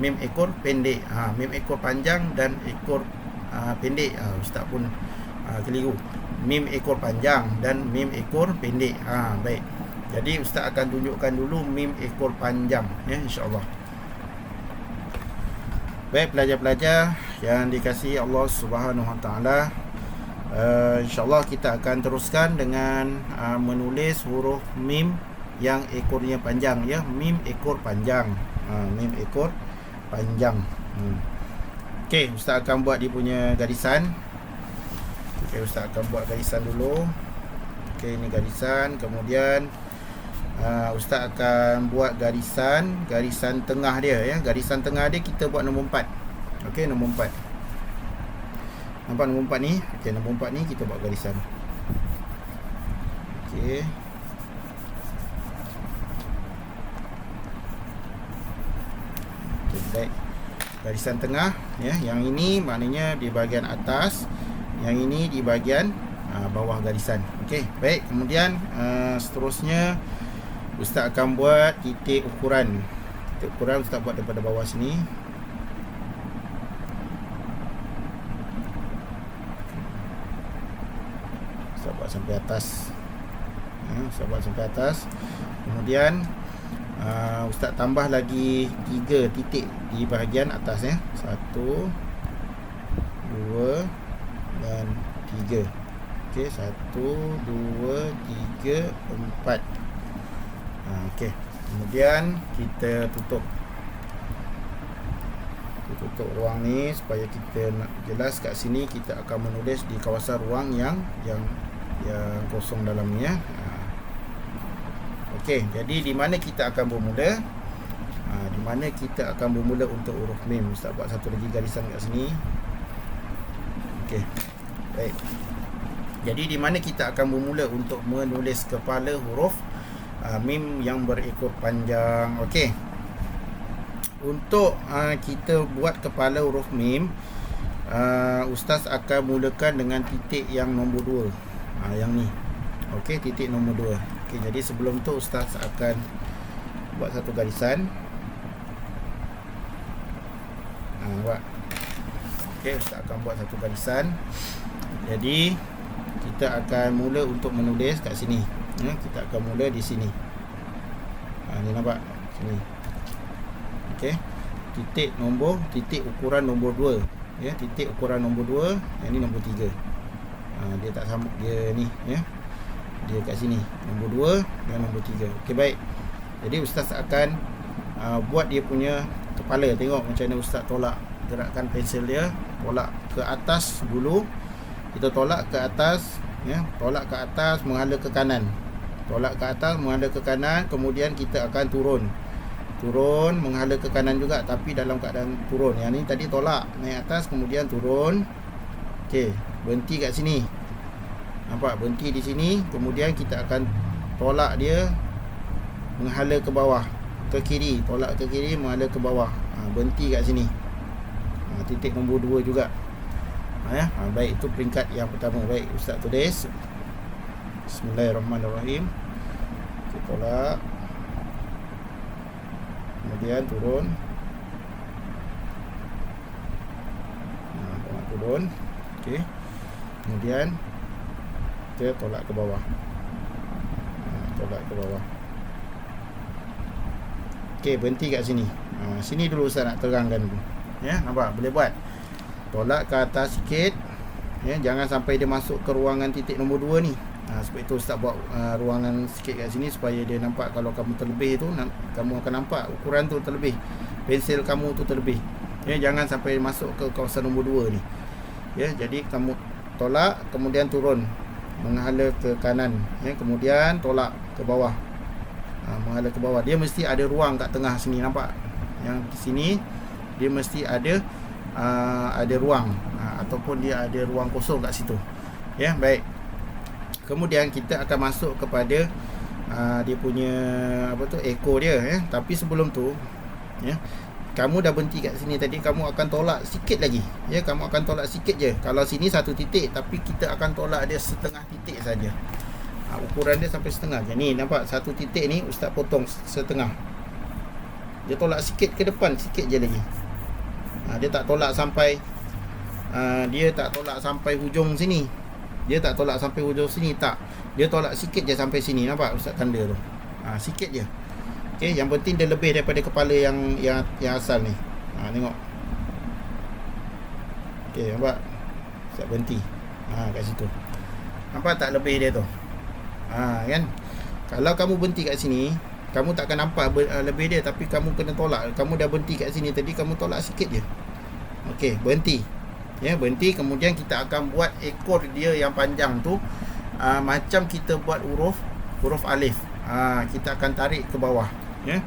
Mim ekor pendek. Mim ekor panjang dan ekor pendek. Ustaz pun keliru. Mim ekor panjang dan mim ekor pendek. Baik. Jadi Ustaz akan tunjukkan dulu mim ekor panjang ya, insya-Allah. Baik pelajar-pelajar yang dikasihi Allah Subhanahu Wa Taala, insya-Allah kita akan teruskan dengan menulis huruf mim yang ekornya panjang ya. Mim ekor panjang. Mim ekor panjang. Okey, Ustaz akan buat dia punya garisan. Okey, Ustaz akan buat garisan dulu. Okey, ini garisan. Kemudian Ustaz akan buat garisan tengah dia ya. Garisan tengah dia kita buat nombor 4. Okey, nombor 4. Nampak nombor 4 ni? Okey, nombor 4 ni kita buat garisan. Okey. Okey, baik. Garisan tengah ya. Yang ini maknanya di bahagian atas, yang ini di bahagian bawah garisan. Okey, baik. Kemudian seterusnya Ustaz akan buat titik ukuran. Titik ukuran Ustaz buat daripada bawah sini. Ustaz buat sampai atas. Ustaz buat sampai atas. Kemudian Ustaz tambah lagi 3 titik di bahagian atas ya. 1 2 dan 3. Okey, 1 2 3 4. Okey. Kemudian kita tutup ruang ni supaya kita nak jelas kat sini. Kita akan menulis di kawasan ruang yang kosong dalam ni ya. Okey, jadi di mana kita akan bermula? Di mana kita akan bermula untuk huruf mim? Ustaz buat satu lagi garisan kat sini. Okey. Baik. Jadi di mana kita akan bermula untuk menulis kepala huruf mim yang berekor panjang. Okey. Untuk kita buat kepala huruf mim, Ustaz akan mulakan dengan titik yang nombor 2. Yang ni. Okey, titik nombor 2. Okey, jadi sebelum tu Ustaz akan buat satu garisan. Buat. Okey, Ustaz akan buat satu garisan. Jadi kita akan mula untuk menulis kat sini. Kita akan mula di sini. Ni nampak sini. Okey. Titik ukuran nombor 2. Ya, titik ukuran nombor 2. Yang ni nombor 3. Dia tak sama, dia ni ya. Dia kat sini nombor 2 dan nombor 3. Okey, baik. Jadi Ustaz akan buat dia punya kepala. Tengok macam mana Ustaz tolak gerakan pensel dia. Tolak ke atas dulu. Kita tolak ke atas ya, tolak ke atas menghala ke kanan. Tolak ke atas menghala ke kanan, kemudian kita akan turun menghala ke kanan juga tapi dalam keadaan turun. Yang ni tadi tolak naik atas kemudian turun Okey, berhenti kat sini. Nampak, berhenti di sini. Kemudian kita akan tolak dia menghala ke bawah, ke kiri. Tolak ke kiri, menghala ke bawah. Berhenti kat sini. Titik nombor 2 juga. Baik, itu peringkat yang pertama. Baik, Ustaz tulis. Bismillahirrahmanirrahim. Kita tolak, kemudian turun. Turun. Okey. Kemudian kita tolak ke bawah. Tolak ke bawah. Okey, berhenti kat sini. Sini dulu Ustaz nak terangkan dulu. Ya, nampak? Boleh buat. Tolak ke atas sikit. Ya, jangan sampai dia masuk ke ruangan titik nombor 2 ni. Sebab itu Ustaz buat ruangan sikit kat sini supaya dia nampak. Kalau kamu terlebih tu, kamu akan nampak ukuran tu terlebih, pensel kamu tu terlebih. Ya, jangan sampai masuk ke kawasan nombor 2 ni. Ya, jadi kamu tolak, kemudian turun, menghala ke kanan. Ya, kemudian tolak ke bawah. Menghala ke bawah. Dia mesti ada ruang kat tengah sini, nampak? Yang di sini dia mesti ada ruang, ataupun dia ada ruang kosong kat situ. Ya, baik. Kemudian kita akan masuk kepada dia punya ekor dia, ya. Tapi sebelum tu, ya, kamu dah berhenti kat sini tadi, kamu akan tolak sikit lagi. Ya, kamu akan tolak sikit je. Kalau sini 1 titik, tapi kita akan tolak dia setengah titik saja. Ukuran dia sampai setengah je. Ni nampak 1 titik ni Ustaz potong setengah. Dia tolak sikit ke depan, sikit je lagi. Dia tak tolak sampai hujung sini. Dia tak tolak sampai hujung sini, tak. Dia tolak sikit je sampai sini, nampak Ustaz tanda tu. Sikit je. Okey, yang penting dia lebih daripada kepala yang asal ni. Tengok. Okey, nampak? Ustaz berhenti. Kat situ. Nampak tak lebih dia tu? Kan? Kalau kamu berhenti kat sini, kamu tak akan nampak lebih dia, tapi kamu kena tolak. Kamu dah berhenti kat sini tadi, kamu tolak sikit je. Okey, berhenti. Ya, berhenti. Kemudian kita akan buat ekor dia yang panjang tu, macam kita buat huruf alif. Kita akan tarik ke bawah. Ya,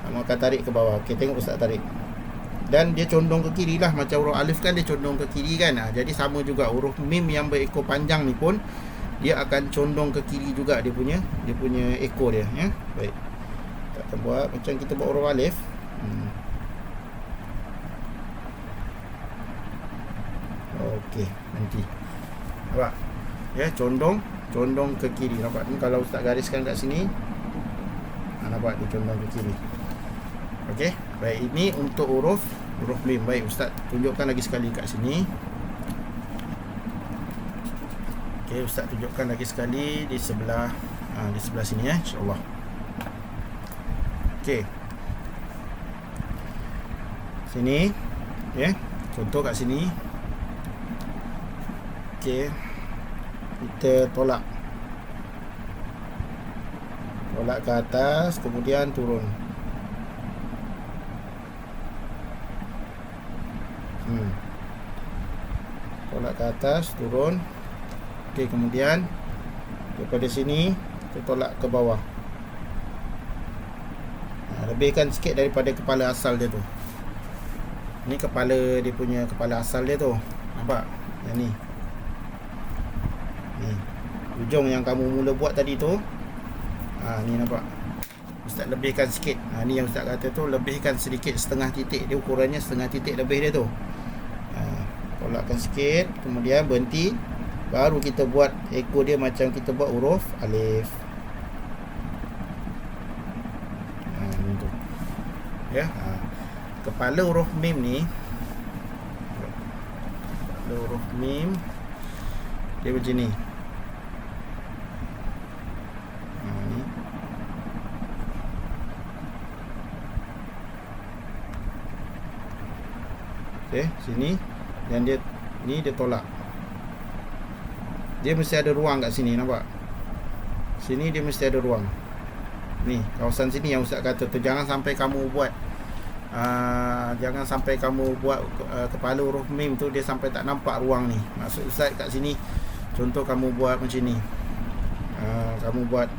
kamu akan tarik ke bawah. Okey, tengok Ustaz tarik. Dan dia condong ke kiri lah. Macam huruf alif kan dia condong ke kiri kan. Jadi sama juga huruf mim yang berekor panjang ni pun, dia akan condong ke kiri juga dia punya ekor dia. Ya, baik. Kita akan buat macam kita buat huruf alif. Okey, nanti. Nampak? Ya, condong ke kiri. Nampak ni kalau Ustaz gariskan kat sini. Nampak dia condong ke kiri. Okey, baik, ini untuk huruf mim. Baik, Ustaz tunjukkan lagi sekali kat sini. Okey, Ustaz tunjukkan lagi sekali di sebelah sini ya, insya-Allah. Okey. Sini, ya. Contoh kat sini. Okey. Kita tolak ke atas, kemudian turun. Tolak ke atas, turun. Okey, kemudian daripada sini kita tolak ke bawah. Lebihkan sikit daripada kepala asal dia tu. Ni kepala dia punya kepala asal dia tu. Nampak? Yang ni. Ni. Ujung yang kamu mula buat tadi tu. Ni nampak. Ustaz lebihkan sikit. Ni yang Ustaz kata tu, lebihkan sedikit, setengah titik. Dia ukurannya setengah titik lebih dia tu. Tolakkan sikit, kemudian berhenti. Baru kita buat ekor dia macam kita buat huruf alif. Ni tu. Ya. Kepala huruf mim ni, kepala huruf mim dia macam ni. Ni. Okey, sini. Dan dia ni dia tolak. Dia mesti ada ruang kat sini, nampak? Sini dia mesti ada ruang. Ni, kawasan sini yang Ustaz kata tu, jangan sampai kamu buat kepala huruf mim tu dia sampai tak nampak ruang ni. Maksud Ustaz kat sini, contoh kamu buat macam ni. Kamu buat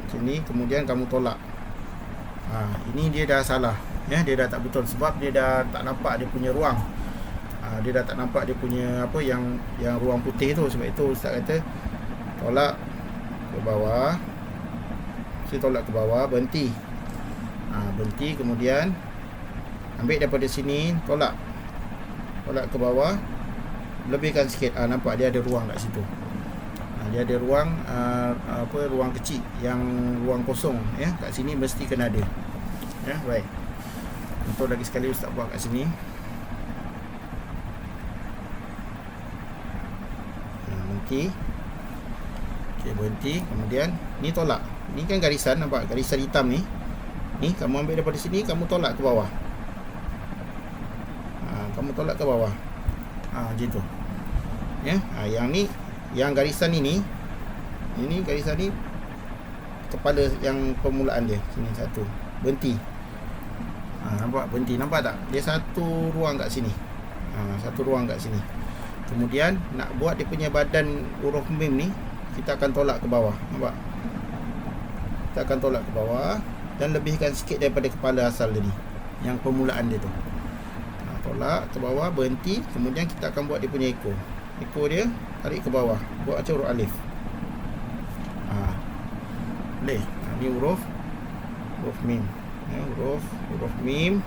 macam ni, kemudian kamu tolak. Ini dia dah salah. Ya, dia dah tak betul sebab dia dah tak nampak dia punya ruang. Dia dah tak nampak dia punya apa yang ruang putih tu. Sebab itu Ustaz kata tolak ke bawah. Saya tolak ke bawah, berhenti. Berhenti, kemudian ambil daripada sini, tolak ke bawah, lebihkan sikit. Nampak dia ada ruang kat situ. Dia ada ruang ruang kecil, yang ruang kosong ya. Kat sini mesti kena ada. Ya, baik. Untuk lagi sekali Ustaz buat kat sini. Berhenti. Okey, berhenti. Kemudian ni tolak. Ni kan garisan, nampak garisan hitam ni. Ni kamu ambil daripada sini, kamu tolak ke bawah. Kamu tolak ke bawah. Macam tu. Ya, yang ni, yang garisan ini garisan ni kepala yang permulaan dia. Sini satu. Berhenti. Nampak berhenti, nampak tak? Dia satu ruang kat sini. Satu ruang kat sini. Kemudian nak buat dia punya badan huruf mim ni, kita akan tolak ke bawah. Nampak? Kita akan tolak ke bawah dan lebihkan sikit daripada kepala asal tadi, yang permulaan dia tu. Tolak ke bawah, berhenti. Kemudian kita akan buat dia punya ekor. Ekor dia tarik ke bawah, buat macam huruf alif. Boleh. Ni huruf mim. Ya, huruf mim.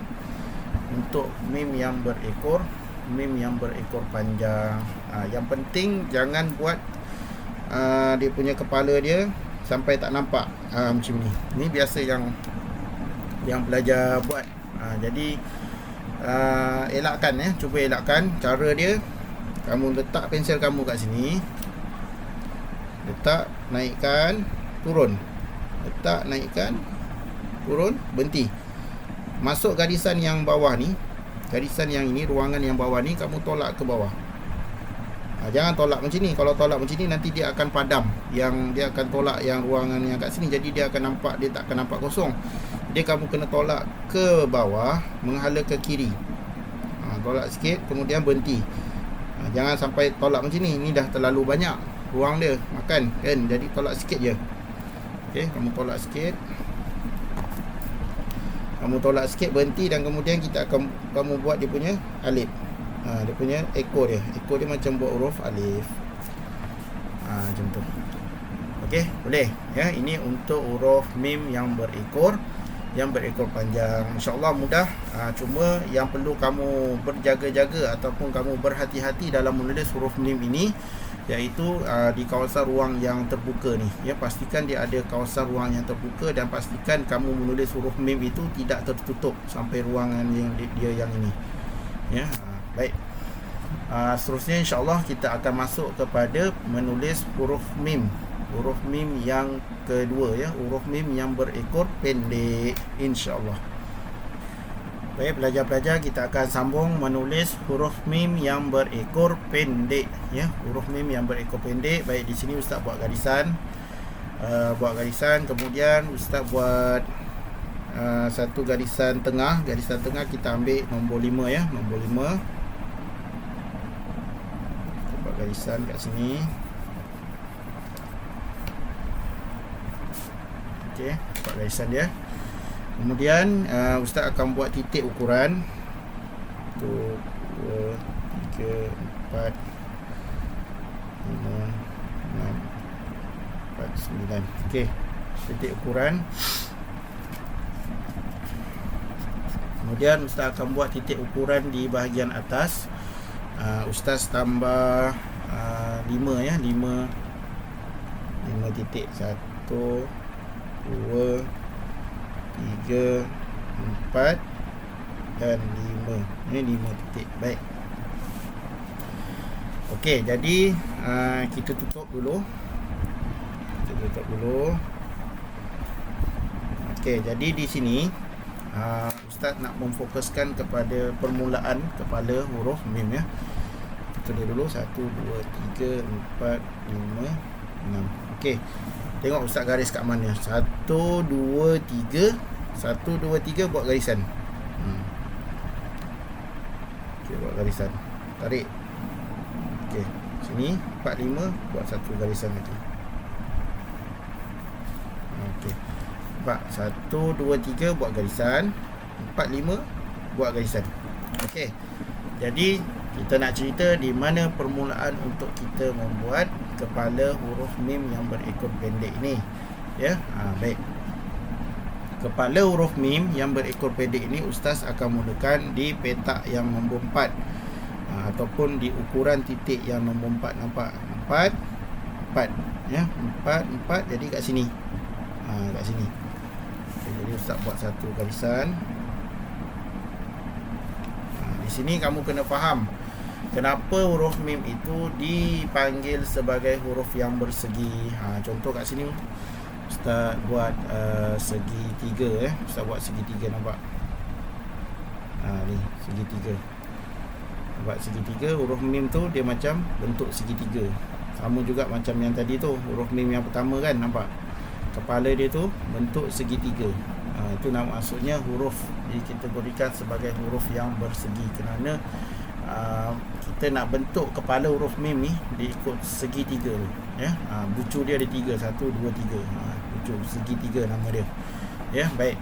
Untuk mim yang berekor, mim yang berekor panjang. Yang penting jangan buat dia punya kepala dia sampai tak nampak. Macam ni. Ni biasa yang belajar buat. Jadi elakkan ya, cuba elakkan. Cara dia, kamu letak pensel kamu kat sini, letak, naikkan, turun, letak, naikkan, turun, berhenti. Masuk garisan yang bawah ni, garisan yang ini, ruangan yang bawah ni, kamu tolak ke bawah. Jangan tolak macam ni. Kalau tolak macam ni, nanti dia akan padam. Dia akan tolak yang ruangan yang kat sini. Jadi dia akan nampak, dia tak akan nampak kosong. Jadi kamu kena tolak ke bawah, menghala ke kiri. Tolak sikit, kemudian berhenti. Jangan sampai tolak macam ni. Ni dah terlalu banyak ruang dia makan kan. Jadi tolak sikit je. Okey, kamu tolak sikit. Kamu tolak sikit, berhenti, dan kemudian kamu buat dia punya alif. Dia punya ekor dia. Ekor dia macam buat huruf alif. Macam tu. Okey, boleh ya. Ini untuk huruf mim yang berekor, panjang. InsyaAllah mudah. Cuma yang perlu kamu berjaga-jaga ataupun kamu berhati-hati dalam menulis huruf mim ini, iaitu di kawasan ruang yang terbuka ni ya. Pastikan dia ada kawasan ruang yang terbuka, dan pastikan kamu menulis huruf mim itu tidak tertutup sampai ruangan yang dia yang ini ya. Baik. Seterusnya insyaAllah kita akan masuk kepada menulis huruf mim. Huruf mim yang kedua ya, huruf mim yang berekor pendek, insyaAllah. Baik pelajar-pelajar, kita akan sambung menulis huruf mim yang berekor pendek ya. Huruf mim yang berekor pendek. Baik, di sini Ustaz buat garisan. Kemudian Ustaz buat satu garisan tengah. Garisan tengah kita ambil nombor 5 ya, nombor 5. Kita buat garisan kat sini. Okey, buat garisan dia. Kemudian Ustaz akan buat titik ukuran 1, 2, 3, 4, 5, 6, 4, 9. Okey, titik ukuran. Kemudian Ustaz akan buat titik ukuran di bahagian atas. Ustaz tambah 5 ya, 5 titik. 1, 2, 3, 4 dan 5. Ini 5 titik. Baik. Okey, jadi kita tutup dulu. Okey, jadi di sini Ustaz nak memfokuskan kepada permulaan kepala huruf mim ya. Kita dulu 1, 2, 3, 4, 5, 6. Okey. Tengok Ustaz garis kat mana. 1, 2, 3. 1, 2, 3 buat garisan. Okey, buat garisan. Tarik. Okey. Sini 4, 5 buat satu garisan lagi. Okey. 1, 2, 3 buat garisan. 4, 5 buat garisan. Okey. Jadi Kita nak cerita di mana permulaan untuk kita membuat kepala huruf mim yang berekor pendek ni. Ya, baik. Kepala huruf mim yang berekor pendek ini ustaz akan mulakan di petak yang nombor 4, ataupun di ukuran titik yang nombor 4. Nampak? 4 ya, 4 jadi kat sini. Kat sini. Okay, jadi ustaz buat satu garisan. Di sini kamu kena faham kenapa huruf mim itu dipanggil sebagai huruf yang bersegi. Contoh kat sini ustaz buat segi 3 Ustaz buat segi 3, nampak? Ni segi 3. Buat segi 3, huruf mim tu dia macam bentuk segi 3. Sama juga macam yang tadi tu, huruf mim yang pertama kan, nampak? Kepala dia tu bentuk segi 3. Itu maksudnya huruf dikategorikan sebagai huruf yang bersegi, kerana kita nak bentuk kepala huruf mim ni diikut segi 3 tu, ya. Bucu dia ada 3, 1, 2, 3. Bucu segi 3 nama dia. Ya, baik.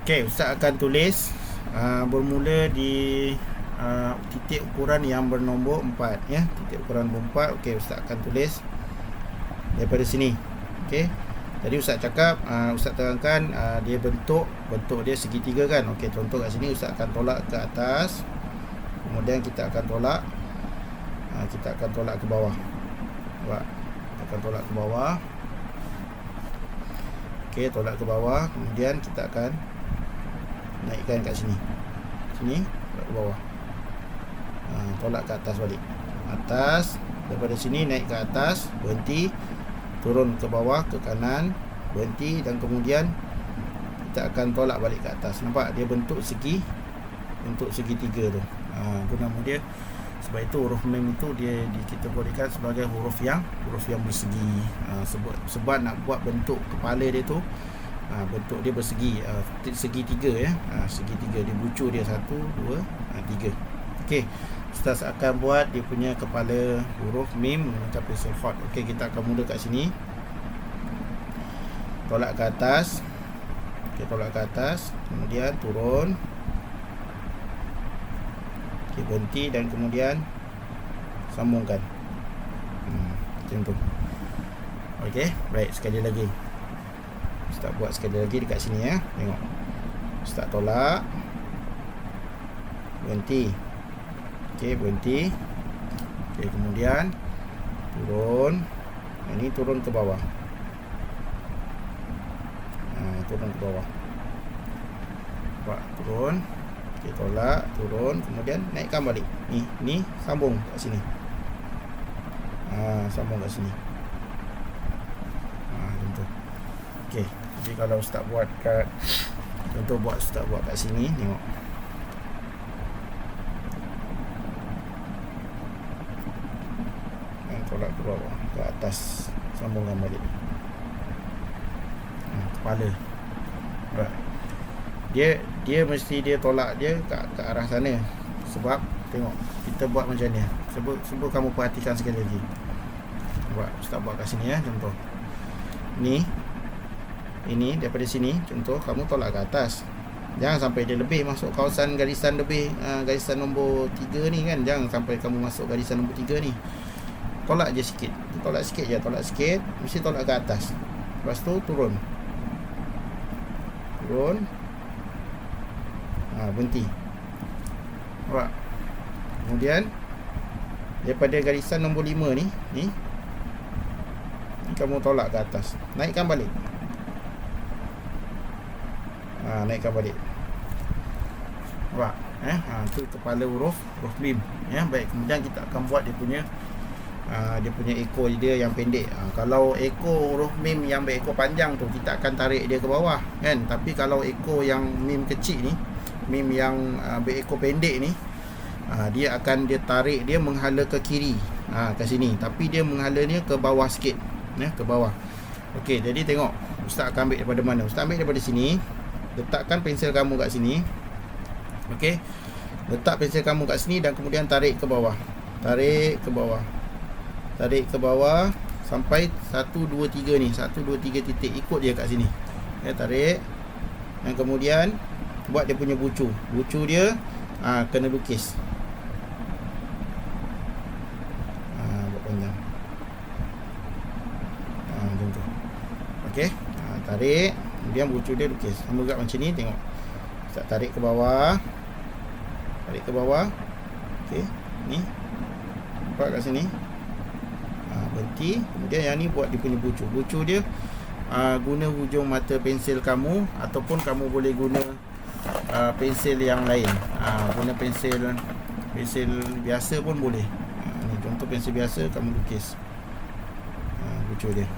Okey, ustaz akan tulis bermula di titik ukuran yang bernombor 4, ya. Titik ukuran nombor 4. Okey, ustaz akan tulis daripada sini. Okey. Tadi ustaz cakap, ustaz terangkan dia bentuk dia segitiga kan. Okey, contoh kat sini ustaz akan tolak ke atas. Kemudian kita akan tolak ke bawah. Nampak? Kita akan tolak ke bawah. Okey, tolak ke bawah. Kemudian kita akan naikkan kat sini. Sini, tolak ke bawah. Tolak ke atas balik. Atas, daripada sini naik ke atas, berhenti, turun ke bawah, ke kanan, berhenti, dan kemudian kita akan tolak balik ke atas. Nampak? Dia bentuk segi 3 tu. Itu nama dia. Sebab itu huruf mim itu dia dikategorikan sebagai huruf yang bersegi. Sebab nak buat bentuk kepala dia tu, bentuk dia bersegi, segi 3 ya. Segi 3 dia bucu dia 1, 2, 3. Okey, ustaz akan buat dia punya kepala huruf mim menggunakan pensel hot. Okey, kita akan mula kat sini. Tolak ke atas. Okey, tolak ke atas, kemudian turun. Okey, berhenti, dan kemudian sambungkan. Macam tu. Okey, baik, sekali lagi. Ustaz buat sekali lagi dekat sini ya. Tengok. Ustaz tolak. Berhenti. Okey, berhenti. Okey, kemudian turun. Ini turun ke bawah. Turun ke bawah. Nampak? Turun. Okey, tolak, turun, kemudian naikkan balik. Ni sambung kat sini. Sambung kat sini. Macam tu. Okey, jadi kalau ustaz buat kat, contoh ustaz buat kat sini, tengok. Tolak ke bawah, ke atas, sambungkan balik. Kepala. Dia mesti dia tolak dia ke arah sana. Sebab tengok, kita buat macam ni. Cuba kamu perhatikan sekali lagi. Ustaz buat kat sini ya, contoh. Ini daripada sini, contoh kamu tolak ke atas. Jangan sampai dia lebih masuk kawasan garisan lebih, garisan nombor 3 ni kan. Jangan sampai kamu masuk garisan nombor 3 ni. Tolak je sikit. Tolak sikit je, tolak sikit. Mesti tolak ke atas. Lepas tu turun. Berhenti. Nampak? Kemudian daripada garisan nombor 5 ni kamu tolak ke atas. Naikkan balik. Naikkan balik. Nampak? Itu kepala huruf mim ya. Baik, kemudian kita akan buat dia punya ekor dia yang pendek. Kalau ekor huruf mim yang berekor panjang tu, kita akan tarik dia ke bawah kan. Tapi kalau ekor yang mim kecil ni, mim yang berekor pendek ni, dia tarik dia menghala ke kiri, ke sini, tapi dia menghalanya ke bawah sikit ya, ke bawah. Okey, jadi tengok ustaz akan ambil daripada mana. Ustaz ambil daripada sini, letakkan pensel kamu kat sini. Okey, letak pensel kamu kat sini dan kemudian tarik ke bawah. Tarik ke bawah sampai 1, 2, 3 ni. 1, 2, 3 titik. Ikut dia kat sini ya, tarik. Dan kemudian buat dia punya bucu. Bucu dia kena lukis. Buat panjang. Macam tu. Okey, tarik, kemudian bucu dia lukis. Sama juga macam ni, tengok. Ustaz tarik ke bawah. Tarik ke bawah. Okey, ni. Nampak kat sini. Berhenti. Kemudian yang ni buat dia punya bucu. Bucu dia guna hujung mata pensil kamu, ataupun kamu boleh guna pensil yang lain. Guna pensil biasa pun boleh. Ni contoh pensil biasa, kamu lukis bucu dia.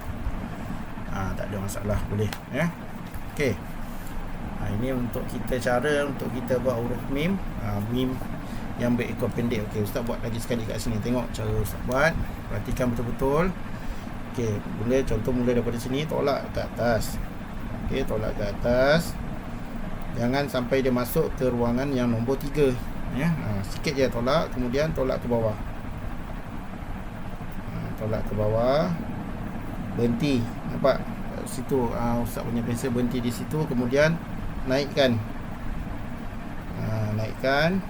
Tak ada masalah, boleh ya. Okey. Ini untuk kita cara untuk kita buat huruf mim. Mim yang berekor pendek. Okey, Ustaz buat lagi sekali kat sini. Tengok cara Ustaz buat. Perhatikan betul-betul. Okey, mula daripada sini, tolak ke atas. Okey, tolak ke atas. Jangan sampai dia masuk ke ruangan yang nombor 3 ya. Sikit je tolak, kemudian tolak ke bawah. Tolak ke bawah. Berhenti. Nampak? Situ Ustaz punya pensel berhenti di situ, kemudian naikkan. Naikkan.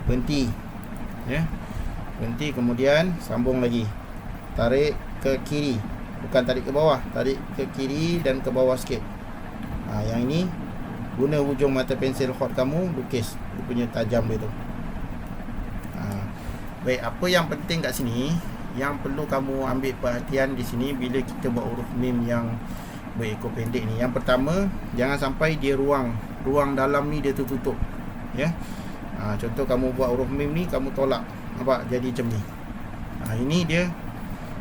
Berhenti. Ya. Berhenti, kemudian sambung lagi. Tarik ke kiri. Bukan tarik ke bawah, tarik ke kiri dan ke bawah sikit. Yang ini guna hujung mata pensil hot kamu lukis. Dia punya tajam dia tu. Baik, apa yang penting kat sini, yang perlu kamu ambil perhatian di sini bila kita buat huruf mim yang berekor pendek ni. Yang pertama, jangan sampai dia ruang dalam ni dia tertutup. Ya. Contoh kamu buat huruf mim ni, kamu tolak. Nampak jadi macam ni.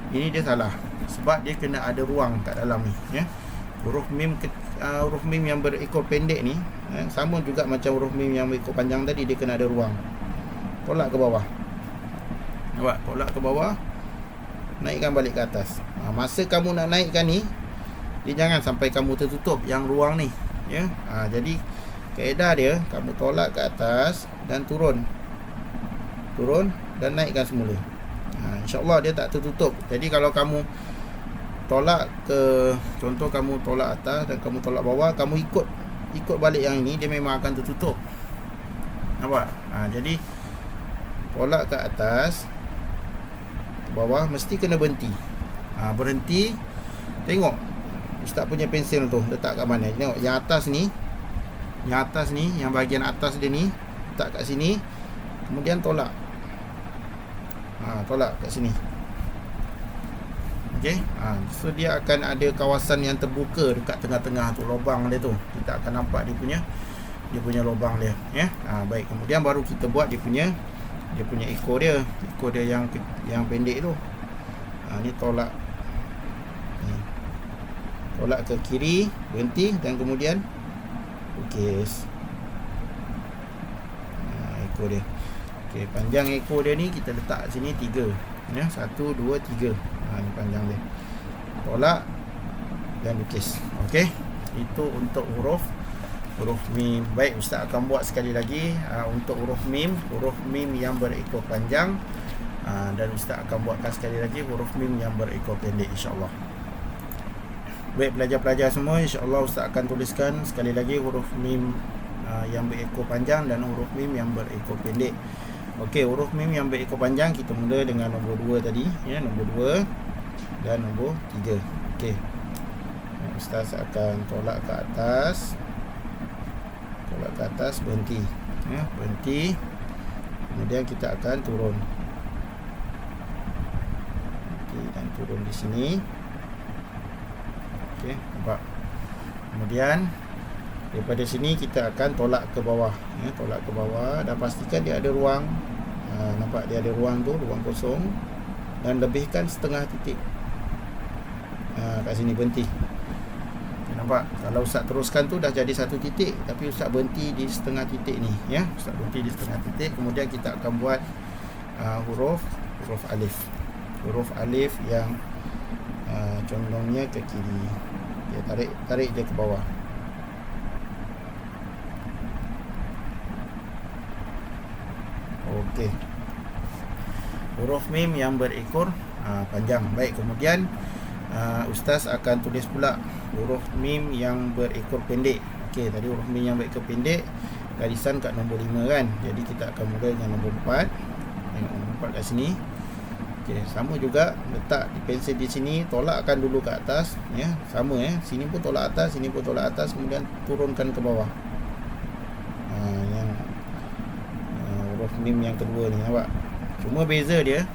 Ini dia salah. Sebab dia kena ada ruang kat dalam ni, ya. Huruf mim yang berekor pendek ni, sama juga macam huruf mim yang berekor panjang tadi, dia kena ada ruang. Tolak ke bawah. Nampak? Tolak ke bawah. Naikkan balik ke atas. Masa kamu nak naikkan ni, dia jangan sampai kamu tertutup yang ruang ni, ya. Jadi kaedah dia, kamu tolak ke atas dan turun dan naikkan semula. InsyaAllah dia tak tertutup. Jadi kalau kamu tolak ke, contoh kamu tolak atas dan kamu tolak bawah, kamu ikut balik yang ini, dia memang akan tertutup. Nampak? Jadi tolak ke atas, ke bawah, mesti kena berhenti. Berhenti. Tengok Ustaz punya pensil tu letak kat mana. Tengok yang atas ni, yang bahagian atas dia ni, letak kat sini. Kemudian tolak. Tolak kat sini. Okey. So dia akan ada kawasan yang terbuka dekat tengah-tengah tu, lubang dia tu. Kita akan nampak dia punya lubang dia, ya. Baik, kemudian baru kita buat dia punya ekor dia. Ekor dia yang pendek tu. Ni tolak. Tolak ke kiri, berhenti dan kemudian lukis. Ekor dia. Okey, panjang ekor dia ni kita letak sini 3. Ya, 1 2 3. Ni panjang dia. Tolak dan lukis. Okey. Itu untuk huruf mim. Baik, Ustaz akan buat sekali lagi untuk huruf mim yang berekor panjang, dan Ustaz akan buatkan sekali lagi huruf mim yang berekor pendek, insya-Allah. Baik, pelajar-pelajar semua, insya-Allah Ustaz akan tuliskan sekali lagi huruf mim yang berekor panjang dan huruf mim yang berekor pendek. Okey, huruf mim yang berekor panjang kita mula dengan nombor 2 tadi, ya, nombor 2 dan nombor 3. Okey. Ustaz akan tolak ke atas. Berhenti. Ya, berhenti. Kemudian kita akan turun. Berhenti dan turun di sini. Okey, nampak. Kemudian daripada sini kita akan tolak ke bawah, ya, tolak ke bawah dan pastikan dia ada ruang. Nampak dia ada ruang tu, ruang kosong, dan lebihkan setengah titik. Kat sini berhenti. Nampak? Kalau Ustaz teruskan tu dah jadi 1 titik, tapi Ustaz berhenti di setengah titik ni, ya. Ustaz berhenti di setengah titik. Kemudian kita akan buat huruf alif. Huruf alif yang condongnya ke kiri. Dia tarik dia ke bawah. Okey. Huruf mim yang berekor panjang. Baik, kemudian Ustaz akan tulis pula huruf mim yang berekor pendek. Okey, tadi huruf mim yang berekor pendek. garisan kat nombor 5 kan. Jadi kita akan mula dengan nombor 4. Tengok nombor 4 kat sini. Okey, sama juga letak pensel di sini, tolakkan dulu ke atas ya. Sama sini pun tolak atas, sini pun tolak atas, kemudian turunkan ke bawah. Yang huruf mim yang kedua ni, nampak? Cuma beza dia,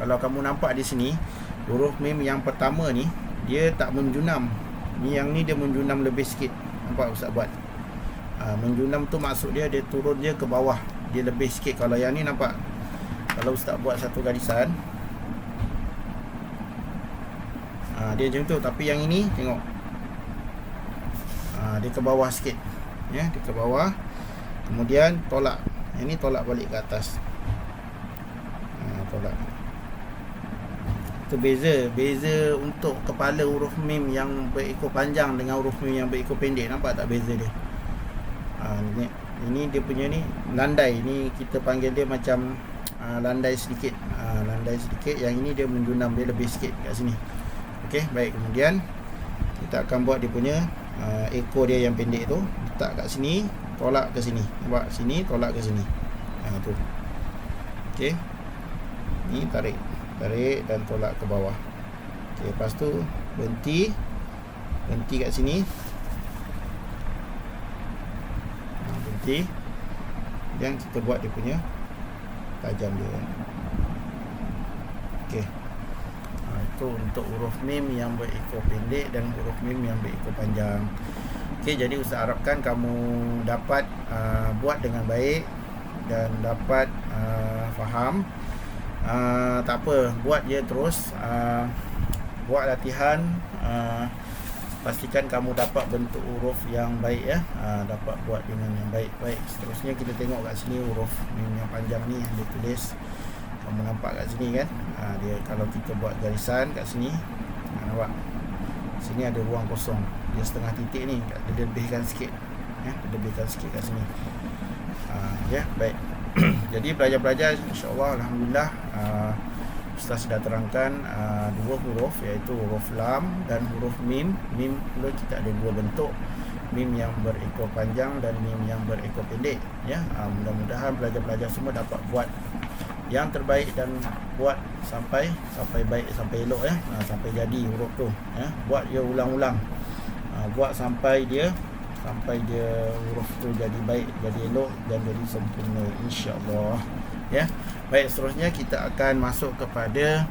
kalau kamu nampak di sini, huruf mim yang pertama ni dia tak menjunam. Ni yang ni dia menjunam lebih sikit. Nampak Ustaz buat? Menjunam tu maksud dia turun dia ke bawah, dia lebih sikit. Kalau yang ni nampak, kalau Ustaz buat satu garisan, dia macam tu. Tapi yang ini tengok, dia ke bawah sikit ya, dia ke bawah, kemudian tolak. Yang ni tolak balik ke atas. Tolak. Itu beza untuk kepala huruf mim yang berekor panjang dengan huruf mim yang berekor pendek. Nampak tak beza dia? Ini dia punya ni landai. Ni kita panggil dia macam landai sedikit. Landai sedikit. Yang ini dia menjunam, dia lebih sikit kat sini. Okey, baik. Kemudian kita akan buat dia punya ekor dia yang pendek tu. Letak kat sini, tolak ke sini. Nampak? Sini, tolak ke sini. Tu. Okey. Ni tarik dan tolak ke bawah. Okey, lepas tu berhenti kat sini. Berhenti. Dan kita buat dia punya tajam dia. Okey. Itu untuk huruf mim yang berekor pendek dan huruf mim yang berekor panjang. Okey, jadi Ustaz harapkan kamu dapat buat dengan baik dan dapat faham. Tak apa, buat je terus. Buat latihan. Pastikan kamu dapat bentuk huruf yang baik ya. Dapat buat dengan yang baik. Baik, seterusnya kita tengok kat sini huruf mim yang panjang ni yang dia tulis. Kamu nampak kat sini kan, dia kalau kita buat garisan kat sini, nampak sini ada ruang kosong, dia setengah titik ni, dia lebihkan sikit ya, dia lebihkan sikit kat sini. Ya, baik. Jadi pelajar-pelajar, insya-Allah, alhamdulillah, Ustaz sudah terangkan dua huruf, iaitu huruf lam dan huruf mim. Mim pula kita ada dua bentuk, mim yang berekor panjang dan mim yang berekor pendek ya. Mudah-mudahan pelajar-pelajar semua dapat buat yang terbaik dan buat sampai baik, sampai elok ya, sampai jadi huruf tu ya. Buat dia ulang-ulang, buat sampai dia huruf tu jadi baik, jadi elok dan jadi sempurna, insya-Allah ya. Baik, seterusnya kita akan masuk kepada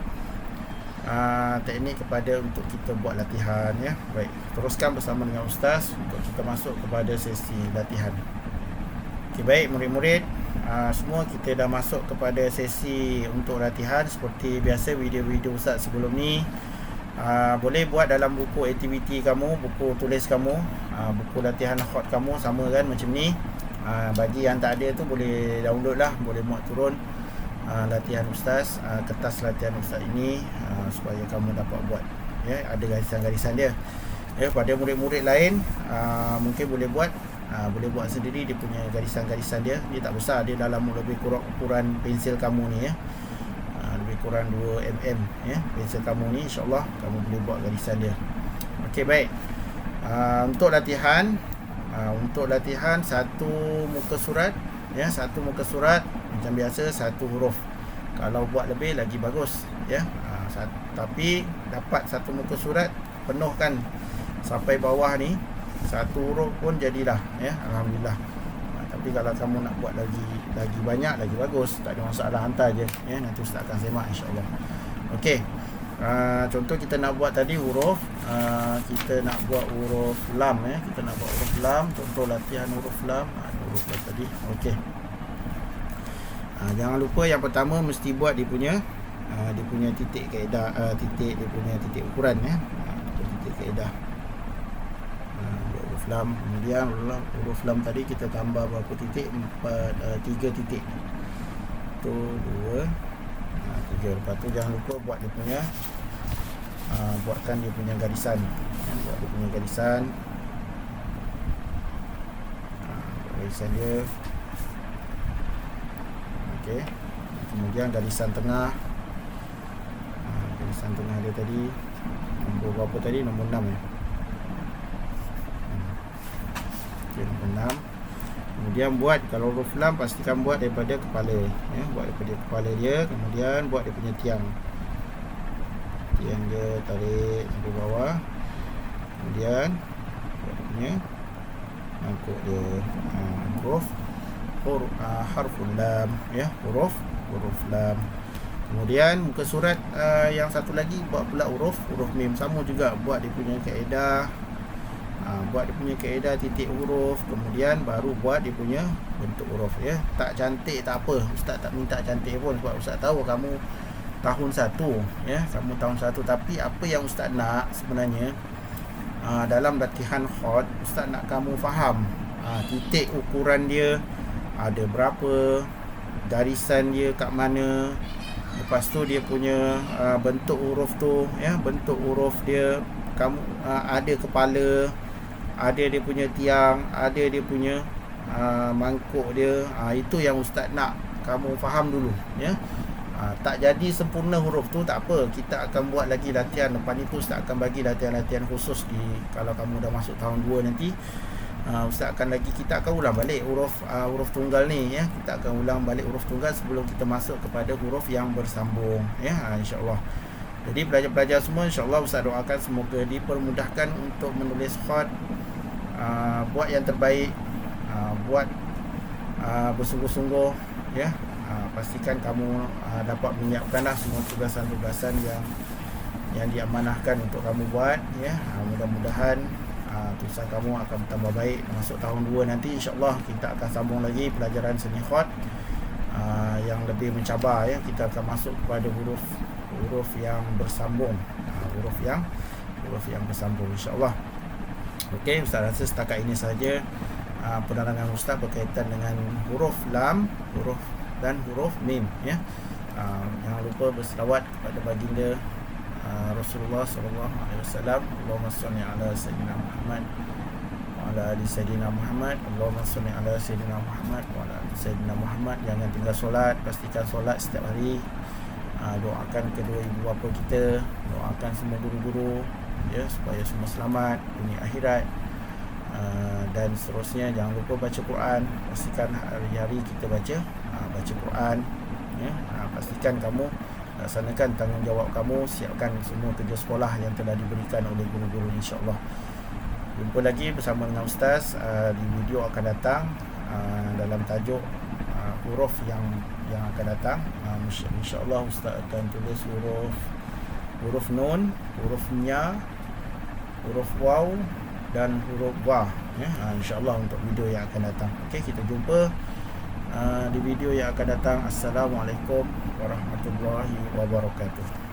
teknik kepada untuk kita buat latihan ya. Baik, teruskan bersama dengan Ustaz untuk kita masuk kepada sesi latihan. Okey, baik murid-murid, semua kita dah masuk kepada sesi untuk latihan. Seperti biasa video-video Ustaz sebelum ni, boleh buat dalam buku aktiviti kamu, buku tulis kamu, buku latihan khot kamu, sama kan macam ni. Bagi yang tak ada tu boleh download lah, boleh muat turun latihan Ustaz, kertas latihan Ustaz ini, supaya kamu dapat buat ya, ada garisan-garisan dia ya. Pada murid-murid lain mungkin boleh buat sendiri dia punya garisan-garisan dia. Dia tak besar, dia dalam lebih kurang ukuran pensel kamu ni ya, lebih kurang 2mm ya, pensel kamu ni, insya-Allah kamu boleh buat garisan dia. Okey, baik. Untuk latihan satu muka surat ya, satu muka surat macam biasa, satu huruf. Kalau buat lebih lagi bagus ya. Tapi dapat satu muka surat, penuhkan sampai bawah ni, satu huruf pun jadilah ya, alhamdulillah. Tapi kalau kamu nak buat lagi banyak, lagi bagus, tak ada masalah, hantar je ya, nanti Ustaz akan semak, insya-Allah. Okey. Contoh kita nak buat tadi huruf, kita nak buat huruf lam ya, kita nak buat huruf lam. Contoh latihan huruf lam, huruf lam tadi. Okey. Jangan lupa yang pertama mesti buat dia punya titik kaedah, titik dia punya titik ukuran ya, titik kaedah. Huruf lam, kemudian huruf lam tadi kita tambah berapa titik? 3 titik. Tu 2 3. Lepas tu jangan lupa buat dia punya buatkan dia punya garisan ya, buat dia punya garisan. Garisan dia. Okey. Kemudian garisan tengah. Garisan tengah dia tadi nombor berapa tadi? Nombor 6 ya. Okey, nombor 6. Kemudian buat, kalau huruf lam pastikan buat daripada kepala, ya, buat daripada kepala dia. Kemudian buat dia punya tiang dia, tarik sampai bawah. Kemudian buat dia punya mangkuk dia. Harful lam, ya, huruf lam. Kemudian muka surat yang satu lagi buat pula huruf mim, sama juga, buat dia punya kaedah. Buat dia punya kaedah titik huruf, kemudian baru buat dia punya bentuk huruf, ya. Tak cantik tak apa, ustaz tak minta cantik pun, sebab ustaz tahu kamu tahun 1, ya, kamu tahun 1. Tapi apa yang ustaz nak sebenarnya, dalam latihan khot, ustaz nak kamu faham titik ukuran dia ada berapa, garisan dia kat mana, lepas tu dia punya bentuk huruf tu, ya, bentuk huruf dia, kamu ada kepala, ada dia punya tiang, ada dia punya mangkuk dia. Itu yang ustaz nak kamu faham dulu, ya. Tak jadi sempurna huruf tu tak apa, kita akan buat lagi latihan. Lepas ni tu ustaz akan bagi latihan-latihan khusus kalau kamu dah masuk tahun 2 nanti. Ustaz akan kita akan ulang balik huruf tunggal ni, ya. Kita akan ulang balik huruf tunggal sebelum kita masuk kepada huruf yang bersambung, ya, insya-Allah. Jadi pelajar-pelajar semua, insya-Allah ustaz doakan semoga dipermudahkan untuk menulis khat. Buat yang terbaik, buat bersungguh-sungguh, ya. Pastikan kamu dapat menyiapkanlah semua tugasan-tugasan yang diamanahkan untuk kamu buat, ya. Mudah-mudahan tulisan kamu akan bertambah baik. Masuk tahun 2 nanti, insya-Allah kita akan sambung lagi pelajaran seni khat yang lebih mencabar, ya. Kita akan masuk kepada huruf yang bersambung, huruf yang bersambung, insya-Allah. Okey, ustaz rasa setakat ini saja penerangan ustaz berkaitan dengan huruf lam, huruf dan huruf mim, ya. Jangan lupa berselawat kepada baginda Rasulullah sallallahu alaihi wasallam. Allahumma shalli ala sayyidina Muhammad wa ala ali sayyidina Muhammad. Allahumma shalli ala sayyidina Muhammad wa ala ali sayyidina Muhammad. Jangan tinggal solat, pastikan solat setiap hari. Doakan kedua ibu bapa kita, doakan semua guru-guru, ya, supaya semua selamat dunia akhirat. Dan seterusnya, jangan lupa baca Quran. Pastikan hari-hari kita baca Quran, ya. Pastikan kamu laksanakan tanggungjawab kamu, siapkan semua kerja sekolah yang telah diberikan oleh guru-guru, insya-Allah. Jumpa lagi bersama dengan ustaz di video akan datang dalam tajuk huruf yang akan datang. Insya-Allah ustaz akan tulis huruf nun, huruf nya, huruf waw dan huruf wa, ya. Insya-Allah untuk video yang akan datang. Okey, kita jumpa di video yang akan datang. Assalamualaikum warahmatullahi wabarakatuh.